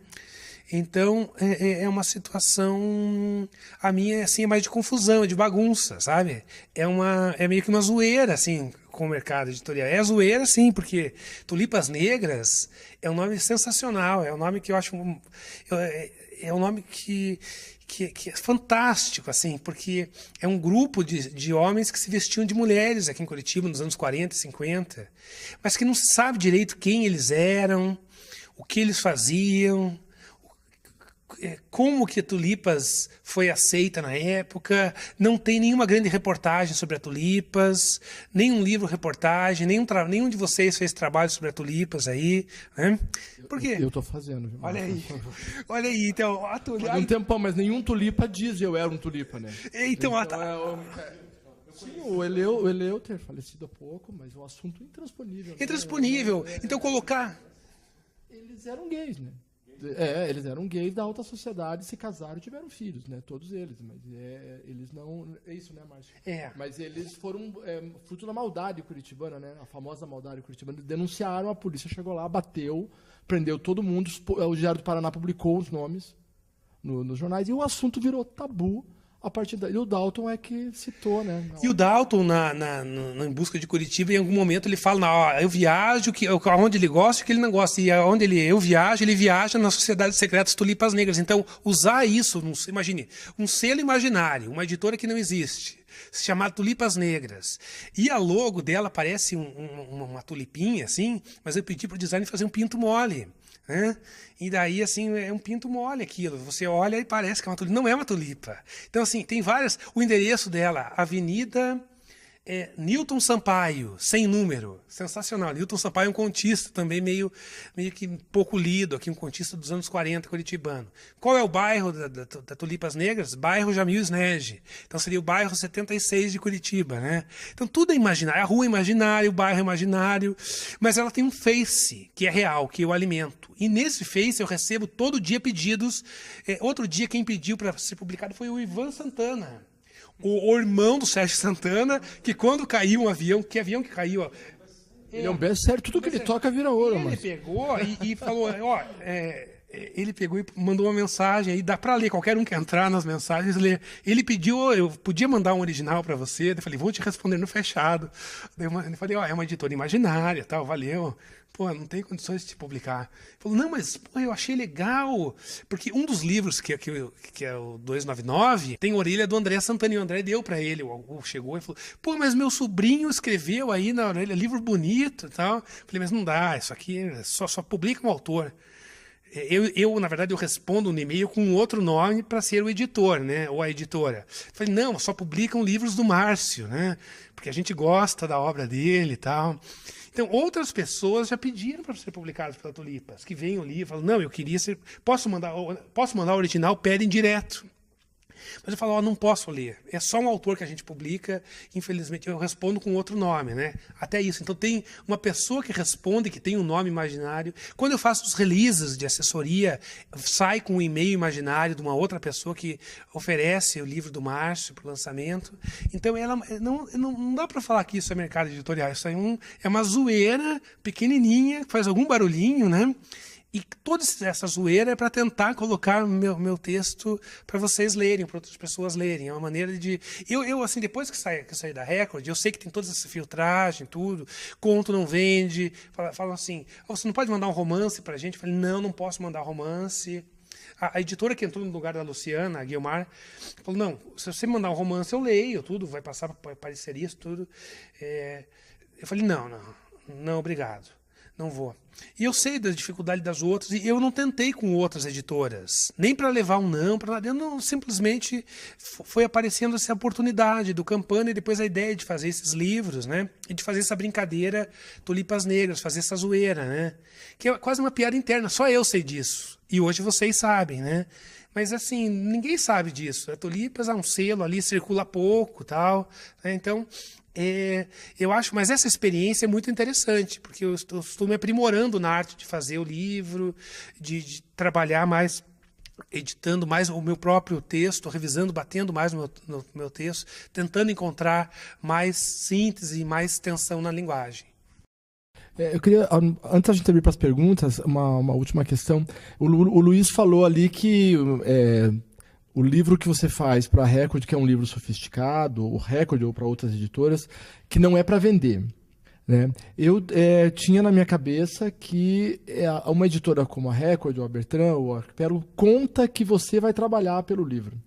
Então, é uma situação... A minha, assim, é mais de confusão, de bagunça, sabe? É meio que uma zoeira, assim, com o mercado editorial. É zoeira, sim, porque Tulipas Negras é um nome sensacional, é um nome que eu acho... É um nome que é fantástico, assim, porque é um grupo de homens que se vestiam de mulheres aqui em Curitiba nos anos 40 e 50, mas que não se sabe direito quem eles eram, o que eles faziam... Como que a Tulipas foi aceita na época, não tem nenhuma grande reportagem sobre a Tulipas, nenhum livro-reportagem, nenhum de vocês fez trabalho sobre a Tulipas aí, né? Por quê? Eu estou fazendo. Olha aí, então... Faz um tempão, mas nenhum Tulipa diz eu era um Tulipa, né? Então sim, o Eleuter, falecido há pouco, mas o assunto intransponível. Intransponível. Então colocar... Eles eram gays, né? Eles eram gays da alta sociedade, se casaram e tiveram filhos, né? Todos eles, mas eles não... É isso, né, Márcio? Mas eles foram fruto da maldade curitibana, né? A famosa maldade curitibana. Denunciaram, a polícia chegou lá, bateu, prendeu todo mundo, o Diário do Paraná publicou os nomes nos jornais, e o assunto virou tabu. A partir daí, o Dalton é que citou, né? E o Dalton, Em Busca de Curitiba, em algum momento ele fala, eu viajo, aonde ele gosta e o que ele não gosta. E aonde ele viaja nas sociedades secretas Tulipas Negras. Então, usar isso, imagine, um selo imaginário, uma editora que não existe, se chamar Tulipas Negras. E a logo dela parece uma tulipinha, assim, mas eu pedi para o design fazer um pinto mole. Né? E daí, assim, é um pinto mole aquilo. Você olha e parece que é uma tulipa. Não é uma tulipa. Então, assim, tem várias... O endereço dela, Avenida Newton Sampaio, sem número. Sensacional. Newton Sampaio é um contista também meio que pouco lido aqui, um contista dos anos 40, curitibano. Qual é o bairro da Tulipas Negras? Bairro Jamil Snege. Então seria o bairro 76 de Curitiba, né? Então tudo é imaginário. A rua é imaginária, o bairro é imaginário, mas ela tem um Face que é real, que eu alimento. E nesse Face eu recebo todo dia pedidos. Outro dia quem pediu para ser publicado foi o Ivan Santana. O irmão do Sérgio Santana, que quando caiu um avião, que avião que caiu? Ó, ele é um best-seller, tudo que ele toca vira ouro. Ele pegou e falou, ele pegou e mandou uma mensagem, aí dá para ler, qualquer um que entrar nas mensagens, ler. Ele pediu, eu podia mandar um original para você, eu falei, vou te responder no fechado. Daí eu falei, é uma editora imaginária, tal, valeu. Pô, não tem condições de te publicar. Ele falou, não, mas eu achei legal. Porque um dos livros, que é o 299, tem a orelha do André Santana. E o André deu para ele. Chegou e falou, pô, mas meu sobrinho escreveu aí na orelha, livro bonito e tal. Falei, mas não dá, isso aqui só publica um autor. Na verdade, eu respondo no e-mail com um outro nome para ser o editor, né? Ou a editora. Falei, não, só publicam livros do Márcio, né? Porque a gente gosta da obra dele e tal. Então, outras pessoas já pediram para ser publicados pela Tulipas, que veem o livro e falam, não, eu queria ser... Posso mandar o original? Pedem direto. Mas eu falo, ó, não posso ler. É só um autor que a gente publica, infelizmente eu respondo com outro nome, né? Até isso. Então tem uma pessoa que responde, que tem um nome imaginário. Quando eu faço os releases de assessoria, sai com um e-mail imaginário de uma outra pessoa que oferece o livro do Márcio para o lançamento. Então ela não dá para falar que isso é mercado editorial. Isso é uma zoeira pequenininha, que faz algum barulhinho, né? E toda essa zoeira é para tentar colocar meu texto para vocês lerem, para outras pessoas lerem. É uma maneira de... Eu assim, depois que eu saí da Record, eu sei que tem toda essa filtragem, tudo. Conto não vende. Falam assim, oh, você não pode mandar um romance para a gente? Eu falei, não posso mandar romance. A editora que entrou no lugar da Luciana, a Guilmar, falou, não, se você mandar um romance, eu leio, tudo, vai passar para parcerias, tudo. Eu falei, não, obrigado. Não vou. E eu sei da dificuldade das outras, e eu não tentei com outras editoras, nem para levar um não, para nada. Eu não, simplesmente foi aparecendo essa oportunidade do Campana e depois a ideia de fazer esses livros, né? E de fazer essa brincadeira Tulipas Negras, fazer essa zoeira, né? Que é quase uma piada interna, só eu sei disso. E hoje vocês sabem, né? Mas assim, ninguém sabe disso. A Tulipas é um selo ali, circula pouco, tal, né? Então, eu acho, mas essa experiência é muito interessante, porque eu estou me aprimorando na arte de fazer o livro, de trabalhar mais, editando mais o meu próprio texto, revisando, batendo mais no meu texto, tentando encontrar mais síntese e mais tensão na linguagem. Eu queria, antes da gente abrir para as perguntas, uma última questão. O Luiz falou ali que o livro que você faz para a Record, que é um livro sofisticado, o Record ou para outras editoras, que não é para vender, né? Eu tinha na minha cabeça que uma editora como a Record, ou a Bertrand, ou a Arquipélago, conta que você vai trabalhar pelo livro.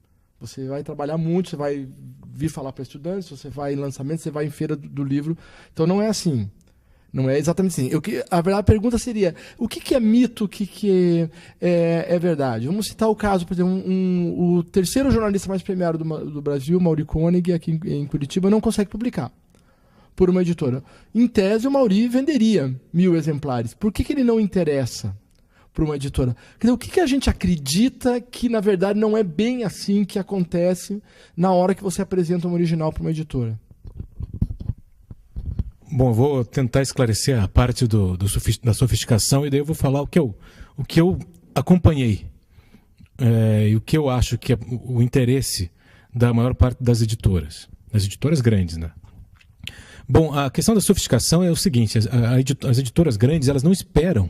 Você vai trabalhar muito, você vai vir falar para estudantes, você vai em lançamento, você vai em feira do livro. Então não é assim. Não é exatamente assim. A verdade, a pergunta seria, o que é mito, o que é verdade? Vamos citar o caso, por exemplo, o terceiro jornalista mais premiado do Brasil, Mauri Koenig, aqui em Curitiba, não consegue publicar por uma editora. Em tese, o Mauri venderia 1.000 exemplares. Por que ele não interessa para uma editora? Quer dizer, o que a gente acredita que, na verdade, não é bem assim que acontece na hora que você apresenta um original para uma editora? Bom, eu vou tentar esclarecer a parte da sofisticação e daí eu vou falar o que eu acompanhei e o que eu acho que é o interesse da maior parte das editoras grandes, né? Bom, a questão da sofisticação é o seguinte, as editoras grandes, elas não esperam.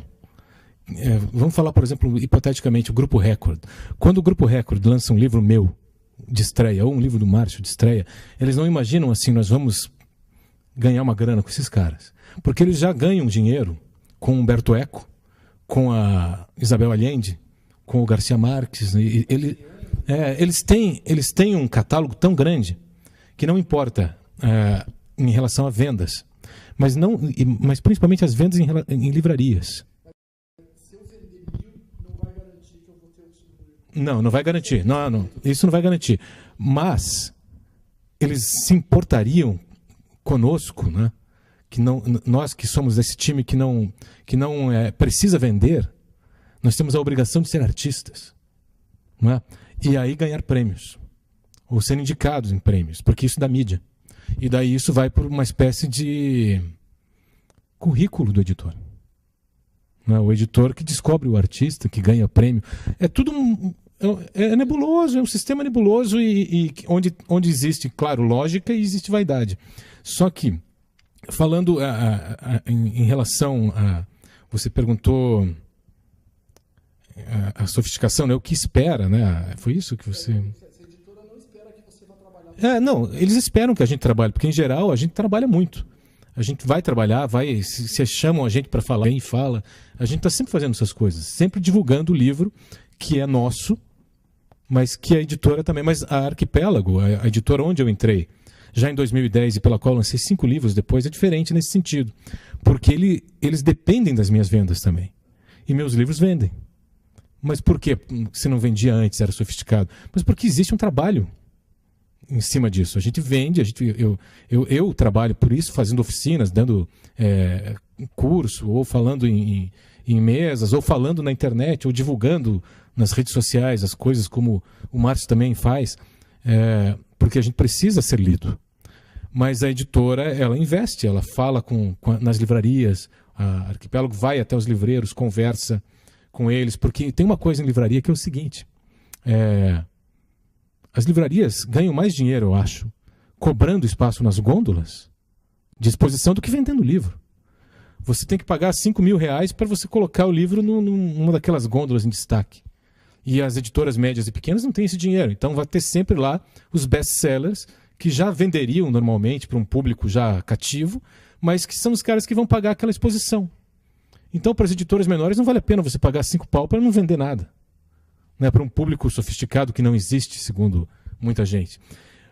Vamos falar, por exemplo, hipoteticamente, o Grupo Record. Quando o Grupo Record lança um livro meu de estreia ou um livro do Márcio de estreia, eles não imaginam assim, nós vamos ganhar uma grana com esses caras. Porque eles já ganham dinheiro com o Humberto Eco, com a Isabel Allende, com o Garcia Marques. Eles têm um catálogo tão grande que não importa em relação a vendas, mas principalmente as vendas em livrarias. Se eu vender 1.000, não vai garantir que eu vou ter o segundo. Não vai garantir. Não, isso não vai garantir. Mas eles se importariam conosco, né? Que não, nós que somos esse time que não precisa vender, nós temos a obrigação de ser artistas, não é? E aí ganhar prêmios ou ser indicados em prêmios, porque isso dá mídia. E daí isso vai por uma espécie de currículo do editor. Não é? O editor que descobre o artista, que ganha prêmio. É tudo nebuloso, é um sistema nebuloso e onde existe, claro, lógica e existe vaidade. Só que, falando em relação a... Você perguntou a sofisticação, né? O que espera, né? Foi isso que você... Essa editora não espera que você vá trabalhar. Não, eles esperam que a gente trabalhe, porque em geral a gente trabalha muito. A gente vai trabalhar, se chamam a gente para falar, quem fala. A gente está sempre fazendo essas coisas, sempre divulgando o livro que é nosso, mas que a editora também. Mas a Arquipélago, a editora onde eu entrei, já em 2010 e pela qual lancei 5 livros depois, é diferente nesse sentido. Porque eles dependem das minhas vendas também. E meus livros vendem. Mas por quê? Se não vendia antes, era sofisticado. Mas porque existe um trabalho em cima disso. A gente vende, eu trabalho por isso, fazendo oficinas, dando curso, ou falando em mesas, ou falando na internet, ou divulgando nas redes sociais as coisas como o Márcio também faz. porque a gente precisa ser lido. Mas a editora, ela investe, ela fala nas livrarias, a Arquipélago vai até os livreiros, conversa com eles, porque tem uma coisa em livraria que é o seguinte, as livrarias ganham mais dinheiro, eu acho, cobrando espaço nas gôndolas de exposição do que vendendo livro. Você tem que pagar R$5.000 para você colocar o livro numa daquelas gôndolas em destaque. E as editoras médias e pequenas não têm esse dinheiro. Então vai ter sempre lá os best-sellers que já venderiam normalmente para um público já cativo, mas que são os caras que vão pagar aquela exposição. Então, para as editoras menores, não vale a pena você pagar R$5 para não vender nada. Né? Para um público sofisticado que não existe, segundo muita gente.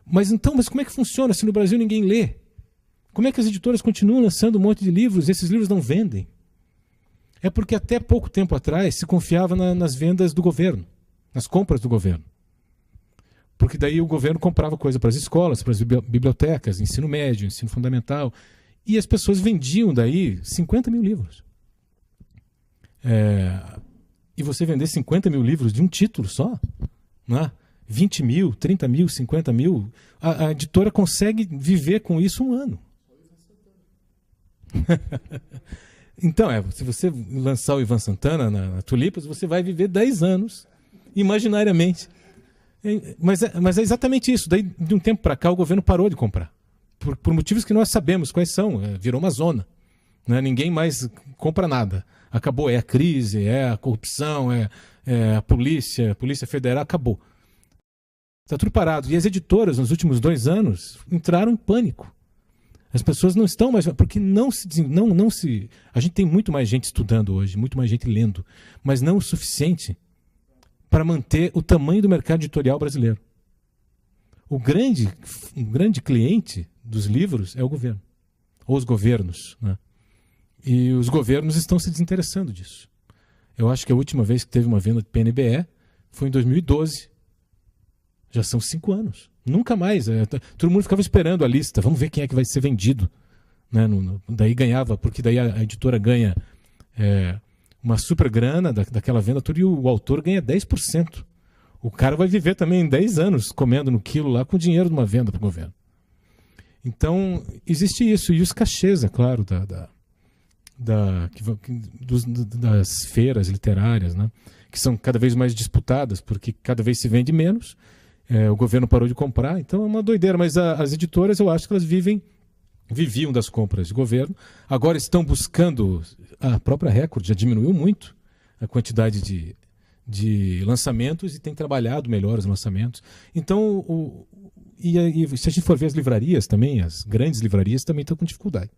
Mas como é que funciona se no Brasil ninguém lê? Como é que as editoras continuam lançando um monte de livros e esses livros não vendem? É porque até pouco tempo atrás se confiava nas vendas do governo, nas compras do governo. Porque daí o governo comprava coisa para as escolas, para as bibliotecas, ensino médio, ensino fundamental, e as pessoas vendiam daí 50 mil livros. E você vender 50 mil livros de um título só, né? 20 mil, 30 mil, 50 mil, a editora consegue viver com isso um ano. Então, se você lançar o Ivan Santana na Tulipas, você vai viver 10 anos, imaginariamente. Mas é exatamente isso. Daí, de um tempo para cá, o governo parou de comprar. Por motivos que nós sabemos quais são. Virou uma zona. Né? Ninguém mais compra nada. Acabou. É a crise, é a corrupção, é a Polícia Federal, acabou. Está tudo parado. E as editoras, nos últimos 2 anos, entraram em pânico. As pessoas não estão mais... Porque não se... A gente tem muito mais gente estudando hoje, muito mais gente lendo, mas não o suficiente para manter o tamanho do mercado editorial brasileiro. Um grande cliente dos livros é o governo. Ou os governos. Né? E os governos estão se desinteressando disso. Eu acho que a última vez que teve uma venda de PNBE foi em 2012. Já são 5 anos. Nunca mais. Todo mundo ficava esperando a lista. Vamos ver quem é que vai ser vendido. Né? Daí ganhava, porque daí a editora ganha uma super grana daquela venda toda e o autor ganha 10%. O cara vai viver também 10 anos comendo no quilo lá com o dinheiro de uma venda para o governo. Então, existe isso. E os cachês, é claro, das feiras literárias, né? Que são cada vez mais disputadas, porque cada vez se vende menos. O governo parou de comprar, então é uma doideira. Mas as editoras, eu acho que elas viviam das compras de governo. Agora estão buscando... A própria Record já diminuiu muito a quantidade de lançamentos e tem trabalhado melhor os lançamentos. Então, se a gente for ver as livrarias também, as grandes livrarias também estão com dificuldade.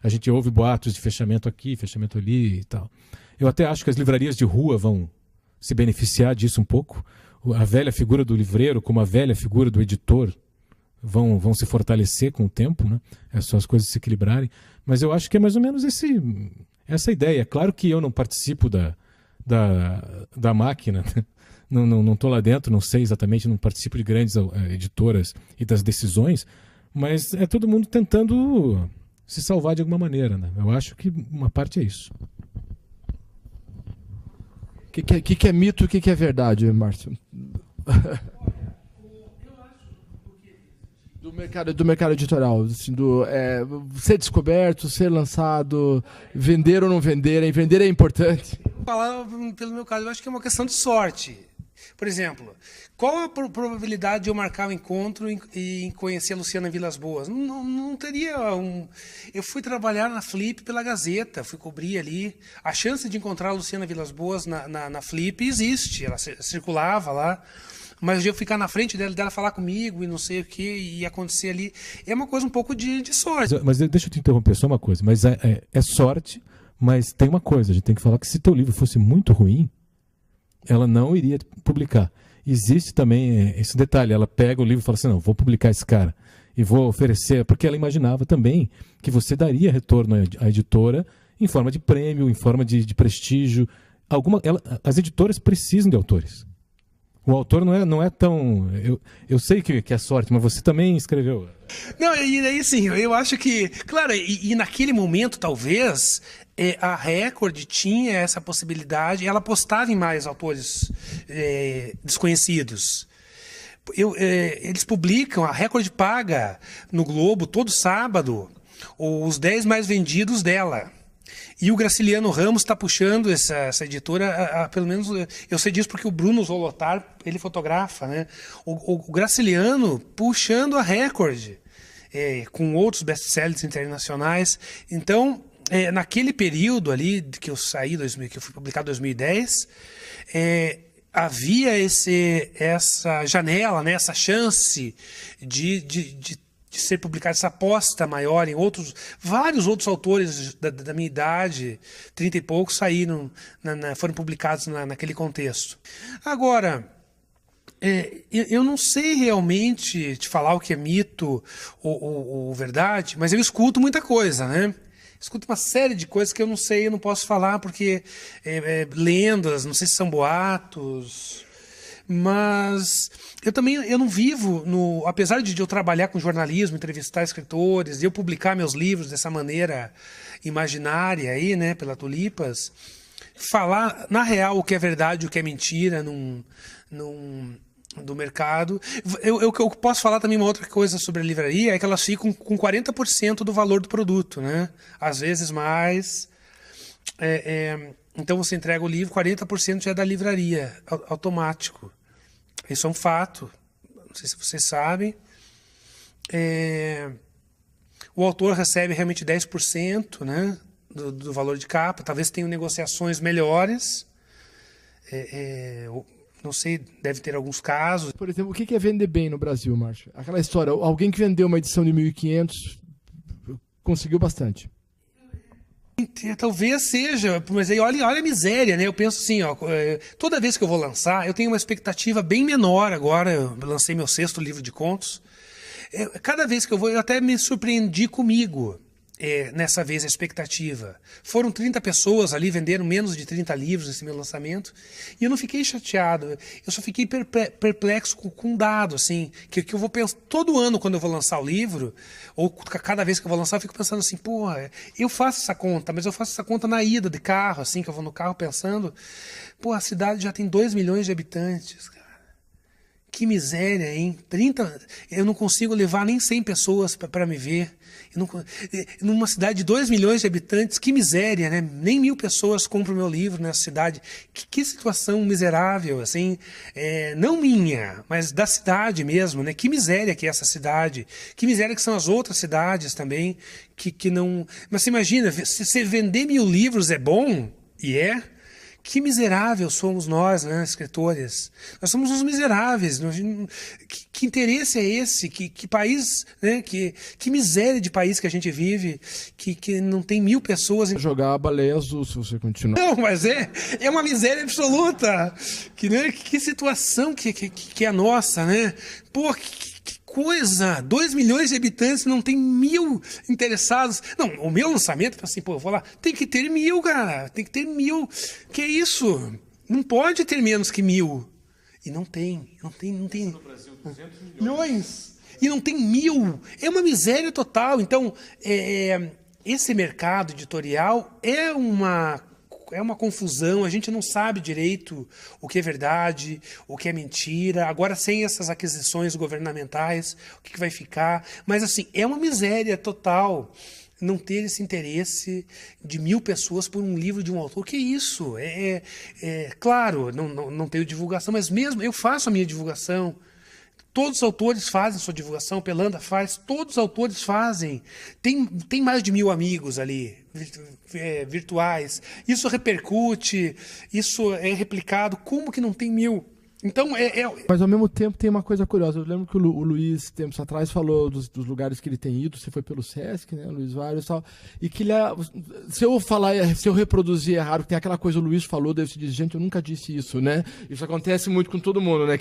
A gente ouve boatos de fechamento aqui, fechamento ali e tal. Eu até acho que as livrarias de rua vão se beneficiar disso um pouco. A velha figura do livreiro, como a velha figura do editor, vão se fortalecer com o tempo, né? É só as coisas se equilibrarem. Mas eu acho que é mais ou menos essa ideia. Claro que eu não participo da máquina, né? Não estou lá dentro, não sei exatamente, não participo de grandes editoras e das decisões, mas é todo mundo tentando se salvar de alguma maneira. Né? Eu acho que uma parte é isso. O que é mito e o que é verdade, Márcio? Do mercado editorial, assim, ser descoberto, ser lançado, vender ou não vender, vender é importante. Falar pelo meu caso, eu acho que é uma questão de sorte. Por exemplo, qual a probabilidade de eu marcar um encontro e conhecer a Luciana Vilas Boas? Não teria Eu fui trabalhar na Flip pela Gazeta, fui cobrir ali. A chance de encontrar a Luciana Vilas Boas na Flip existe, ela circulava lá. Mas eu ficar na frente dela falar comigo e não sei o que, e acontecer ali, é uma coisa um pouco de sorte. Mas deixa eu te interromper só uma coisa, mas é sorte, mas tem uma coisa, a gente tem que falar que se teu livro fosse muito ruim, ela não iria publicar. Existe também esse detalhe, ela pega o livro e fala assim, não, vou publicar esse cara, e vou oferecer, porque ela imaginava também que você daria retorno à editora em forma de prêmio, em forma de prestígio. As editoras precisam de autores. O autor não é tão... Eu sei que é sorte, mas você também escreveu. Não, e aí sim, eu acho que... Claro, e naquele momento, talvez, a Record tinha essa possibilidade, ela apostava em mais autores desconhecidos. Eles publicam, a Record paga no Globo todo sábado os 10 mais vendidos dela. E o Graciliano Ramos está puxando essa editora, pelo menos eu sei disso porque o Bruno Zolotar, ele fotografa, né? O Graciliano puxando a Record, com outros best-sellers internacionais. Então, naquele período ali que eu saí, que eu fui publicado em 2010, havia essa janela, né? Essa chance de ser publicada, essa aposta maior em vários outros autores da minha idade, 30 e poucos, saíram, foram publicados naquele contexto. Agora, eu não sei realmente te falar o que é mito ou verdade, mas eu escuto muita coisa, né? Escuto uma série de coisas que eu não sei, eu não posso falar, porque lendas, não sei se são boatos. Mas eu não vivo, apesar de eu trabalhar com jornalismo, entrevistar escritores, eu publicar meus livros dessa maneira imaginária aí, né, pela Tulipas, falar na real o que é verdade, o que é mentira do mercado. Eu posso falar também uma outra coisa sobre a livraria, é que elas ficam com 40% do valor do produto, né? Às vezes mais. Então você entrega o livro, 40% já é da livraria, automático. Isso é um fato, não sei se vocês sabem. O autor recebe realmente 10%, né, do valor de capa, talvez tenham negociações melhores. Não sei, deve ter alguns casos. Por exemplo, o que é vender bem no Brasil, Márcio? Aquela história, alguém que vendeu uma edição de 1.500 conseguiu bastante. Talvez seja, mas aí olha a miséria, né? Eu penso assim, toda vez que eu vou lançar, eu tenho uma expectativa bem menor agora. Eu lancei meu 6º livro de contos. Cada vez que eu vou, eu até me surpreendi comigo. Nessa vez a expectativa. Foram 30 pessoas ali, venderam menos de 30 livros nesse meu lançamento, e eu não fiquei chateado, eu só fiquei perplexo com um dado, assim, que eu vou pensar, todo ano quando eu vou lançar o livro, ou cada vez que eu vou lançar, eu fico pensando assim, porra, eu faço essa conta, mas eu faço essa conta na ida de carro, assim, que eu vou no carro pensando, pô, a cidade já tem 2 milhões de habitantes, cara. Que miséria, hein? Eu não consigo levar nem 100 pessoas para me ver. Numa cidade de 2 milhões de habitantes, que miséria, né? Nem 1.000 pessoas compram o meu livro nessa cidade. Que situação miserável, assim. Não minha, mas da cidade mesmo, né? Que miséria que é essa cidade. Que miséria que são as outras cidades também. Que não... Mas você imagina, se vender 1.000 livros é bom, e que miserável somos nós, né, escritores. Nós somos uns miseráveis. Que interesse é esse? Que país, né? Que miséria de país que a gente vive, que não tem 1.000 pessoas. Jogar a baleia azul, se você continuar. Não, mas é uma miséria absoluta. Que situação que é a nossa, né? Pô, que coisa! 2 milhões de habitantes, não tem 1.000 interessados. Não, o meu lançamento, assim, pô, eu vou lá, tem que ter 1.000, cara, tem que ter 1.000. Que isso? Não pode ter menos que 1.000. E não tem. No Brasil, 200 milhões. E não tem 1.000. É uma miséria total. Então, esse mercado editorial é uma confusão, a gente não sabe direito o que é verdade, o que é mentira. Agora, sem essas aquisições governamentais, o que vai ficar? Mas, assim, é uma miséria total não ter esse interesse de 1.000 pessoas por um livro de um autor. Que isso? Claro, não tenho divulgação, mas mesmo eu faço a minha divulgação. Todos os autores fazem sua divulgação, Pelanda faz, todos os autores fazem. Tem mais de 1.000 amigos ali, virtuais. Isso repercute, isso é replicado. Como que não tem 1.000? Então, Mas ao mesmo tempo tem uma coisa curiosa. Eu lembro que o Luiz, tempos atrás, falou dos lugares que ele tem ido. Você foi pelo Sesc, né? Luiz Vários e tal. E que ele se eu reproduzir errado, tem aquela coisa, o Luiz falou, daí você diz, gente, eu nunca disse isso, né? Isso acontece muito com todo mundo, né?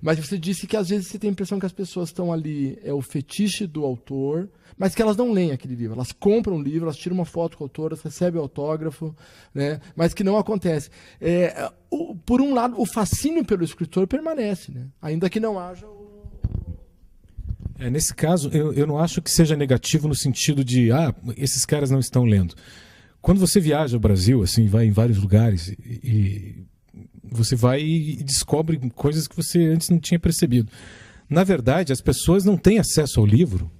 Mas você disse que às vezes você tem a impressão que as pessoas estão ali, o fetiche do autor, mas que elas não leem aquele livro. Elas compram o livro, elas tiram uma foto com o autor, elas recebem o autógrafo, né? Mas que não acontece. Por um lado, o fascínio pelo escritor permanece, né? Ainda que não haja nesse caso, eu não acho que seja negativo no sentido de esses caras não estão lendo. Quando você viaja ao Brasil, assim, vai em vários lugares e Você vai e descobre coisas que você antes não tinha percebido. Na verdade, as pessoas não têm acesso ao livro,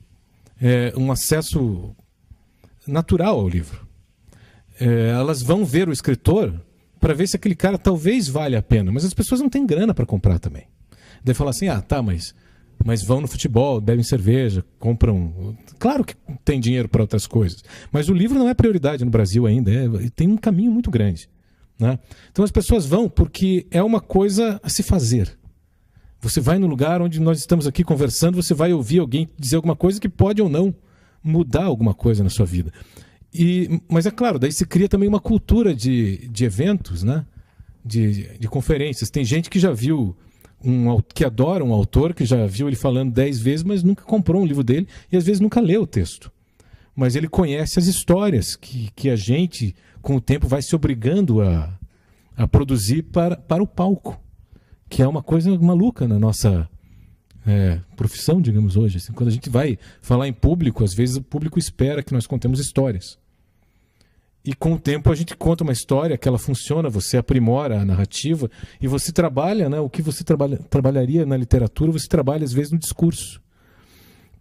um acesso natural ao livro. Elas vão ver o escritor para ver se aquele cara talvez valha a pena, mas as pessoas não têm grana para comprar também. Daí falar assim, tá, mas vão no futebol, bebem cerveja, compram... Claro que tem dinheiro para outras coisas, mas o livro não é prioridade no Brasil ainda, tem um caminho muito grande, né? Então as pessoas vão porque é uma coisa a se fazer. Você vai no lugar onde nós estamos aqui conversando, você vai ouvir alguém dizer alguma coisa que pode ou não mudar alguma coisa na sua vida. Mas é claro, daí se cria também uma cultura de eventos, né? De conferências. Tem gente que já viu, que adora um autor, que já viu ele falando 10 vezes, mas nunca comprou um livro dele e às vezes nunca leu o texto. Mas ele conhece as histórias que a gente, com o tempo, vai se obrigando a produzir para o palco, que é uma coisa maluca na nossa profissão, digamos, hoje. Assim, quando a gente vai falar em público, às vezes o público espera que nós contemos histórias. E com o tempo a gente conta uma história que ela funciona, você aprimora a narrativa e você trabalha, né, o que você trabalharia na literatura, você trabalha às vezes no discurso.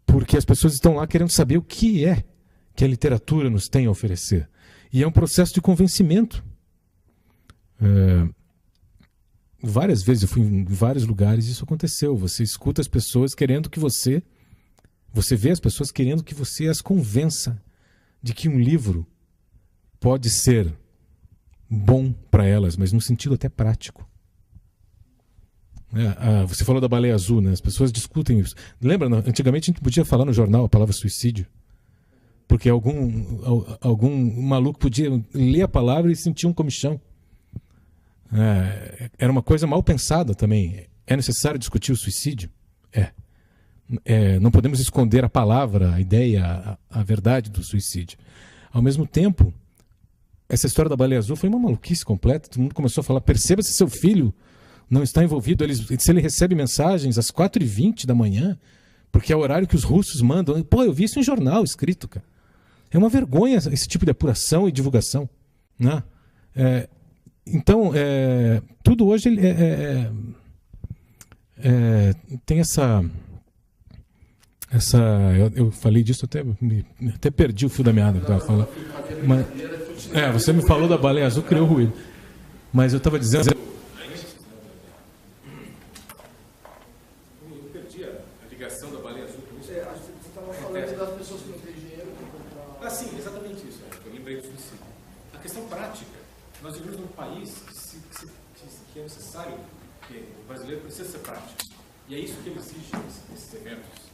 Porque as pessoas estão lá querendo saber o que é que a literatura nos tem a oferecer. E é um processo de convencimento. Várias vezes eu fui em vários lugares e isso aconteceu. Você escuta as pessoas querendo que você vê as pessoas querendo que você as convença de que um livro pode ser bom para elas, mas num sentido até prático. Você falou da baleia azul, né? As pessoas discutem isso. Lembra, antigamente a gente podia falar no jornal a palavra suicídio, porque algum maluco podia ler a palavra e sentir um comichão. Era uma coisa mal pensada também. É necessário discutir o suicídio? Não podemos esconder a palavra, a ideia, a verdade do suicídio. Ao mesmo tempo, essa história da baleia azul foi uma maluquice completa. Todo mundo começou a falar, perceba se seu filho não está envolvido. Se ele recebe mensagens às 4h20 da manhã, porque é o horário que os russos mandam. Pô, eu vi isso em jornal escrito, cara. É uma vergonha esse tipo de apuração e divulgação, né? Então, tudo hoje tem essa eu falei disso, até perdi o fio da meada que eu estava falando. Mas, você me falou da baleia azul, criou ruído. Mas eu estava dizendo... Eu perdi a ligação da baleia azul. Você estava falando das pessoas que não têm dinheiro para comprar... Sim, exatamente isso. Eu lembrei do suicídio. A questão prática. Nós vivemos num país que é necessário, que o brasileiro precisa ser prático. E é isso que ele exige nesses eventos.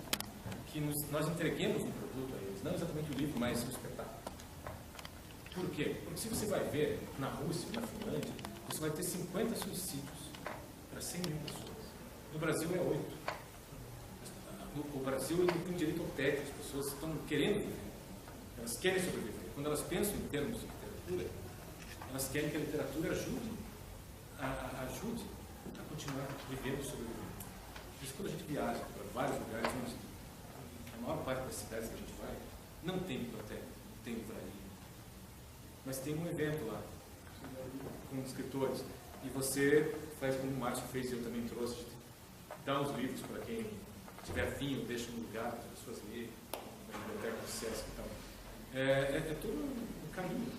Que nós entreguemos um produto a eles, não exatamente o livro, mas o espetáculo. Por quê? Porque se você vai ver na Rússia, na Finlândia, você vai ter 50 suicídios para 100 mil pessoas. No Brasil é 8. O Brasil não tem direito ao tédio, as pessoas estão querendo viver. Elas querem sobreviver. Quando elas pensam em termos de literatura, elas querem que a literatura ajude a continuar vivendo e sobrevivendo. Por isso, quando a gente viaja para vários lugares, a maior parte das cidades que a gente vai não tem biblioteca, não tem livraria. Mas tem um evento lá, com escritores. E você faz como o Márcio fez e eu também trouxe, dá os livros para quem tiver afim, ou deixa no lugar para as pessoas lerem, na biblioteca do SESC e tal. É todo um caminho.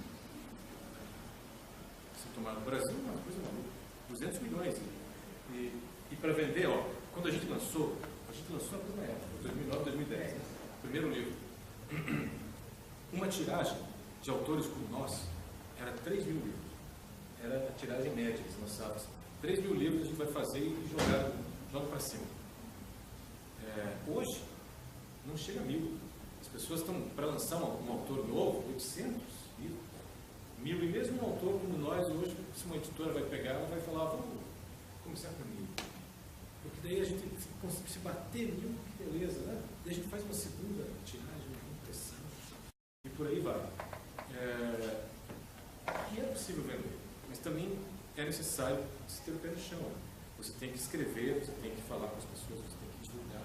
Se tomar no Brasil, é uma coisa maluca. 200 milhões. E para vender, quando a gente lançou na mesma época, 2009, 2010, primeiro livro. Uma tiragem de autores como nós era 3 mil livros. Era a tiragem média, eles lançavam. 3 mil livros a gente vai fazer e joga para cima. Hoje, não chega a 1.000. As pessoas estão, para lançar um autor novo, 800 livros. 1.000. E mesmo um autor como nós, hoje, se uma editora vai pegar, ela vai falar, vamos começar com 1.000. Porque daí a gente, se bater 1.000, que beleza, né? Daí a gente faz uma segunda tiragem, uma impressão. E por aí vai. E é possível vender, mas também é necessário se ter o pé no chão. Você tem que escrever, você tem que falar com as pessoas, você tem que divulgar.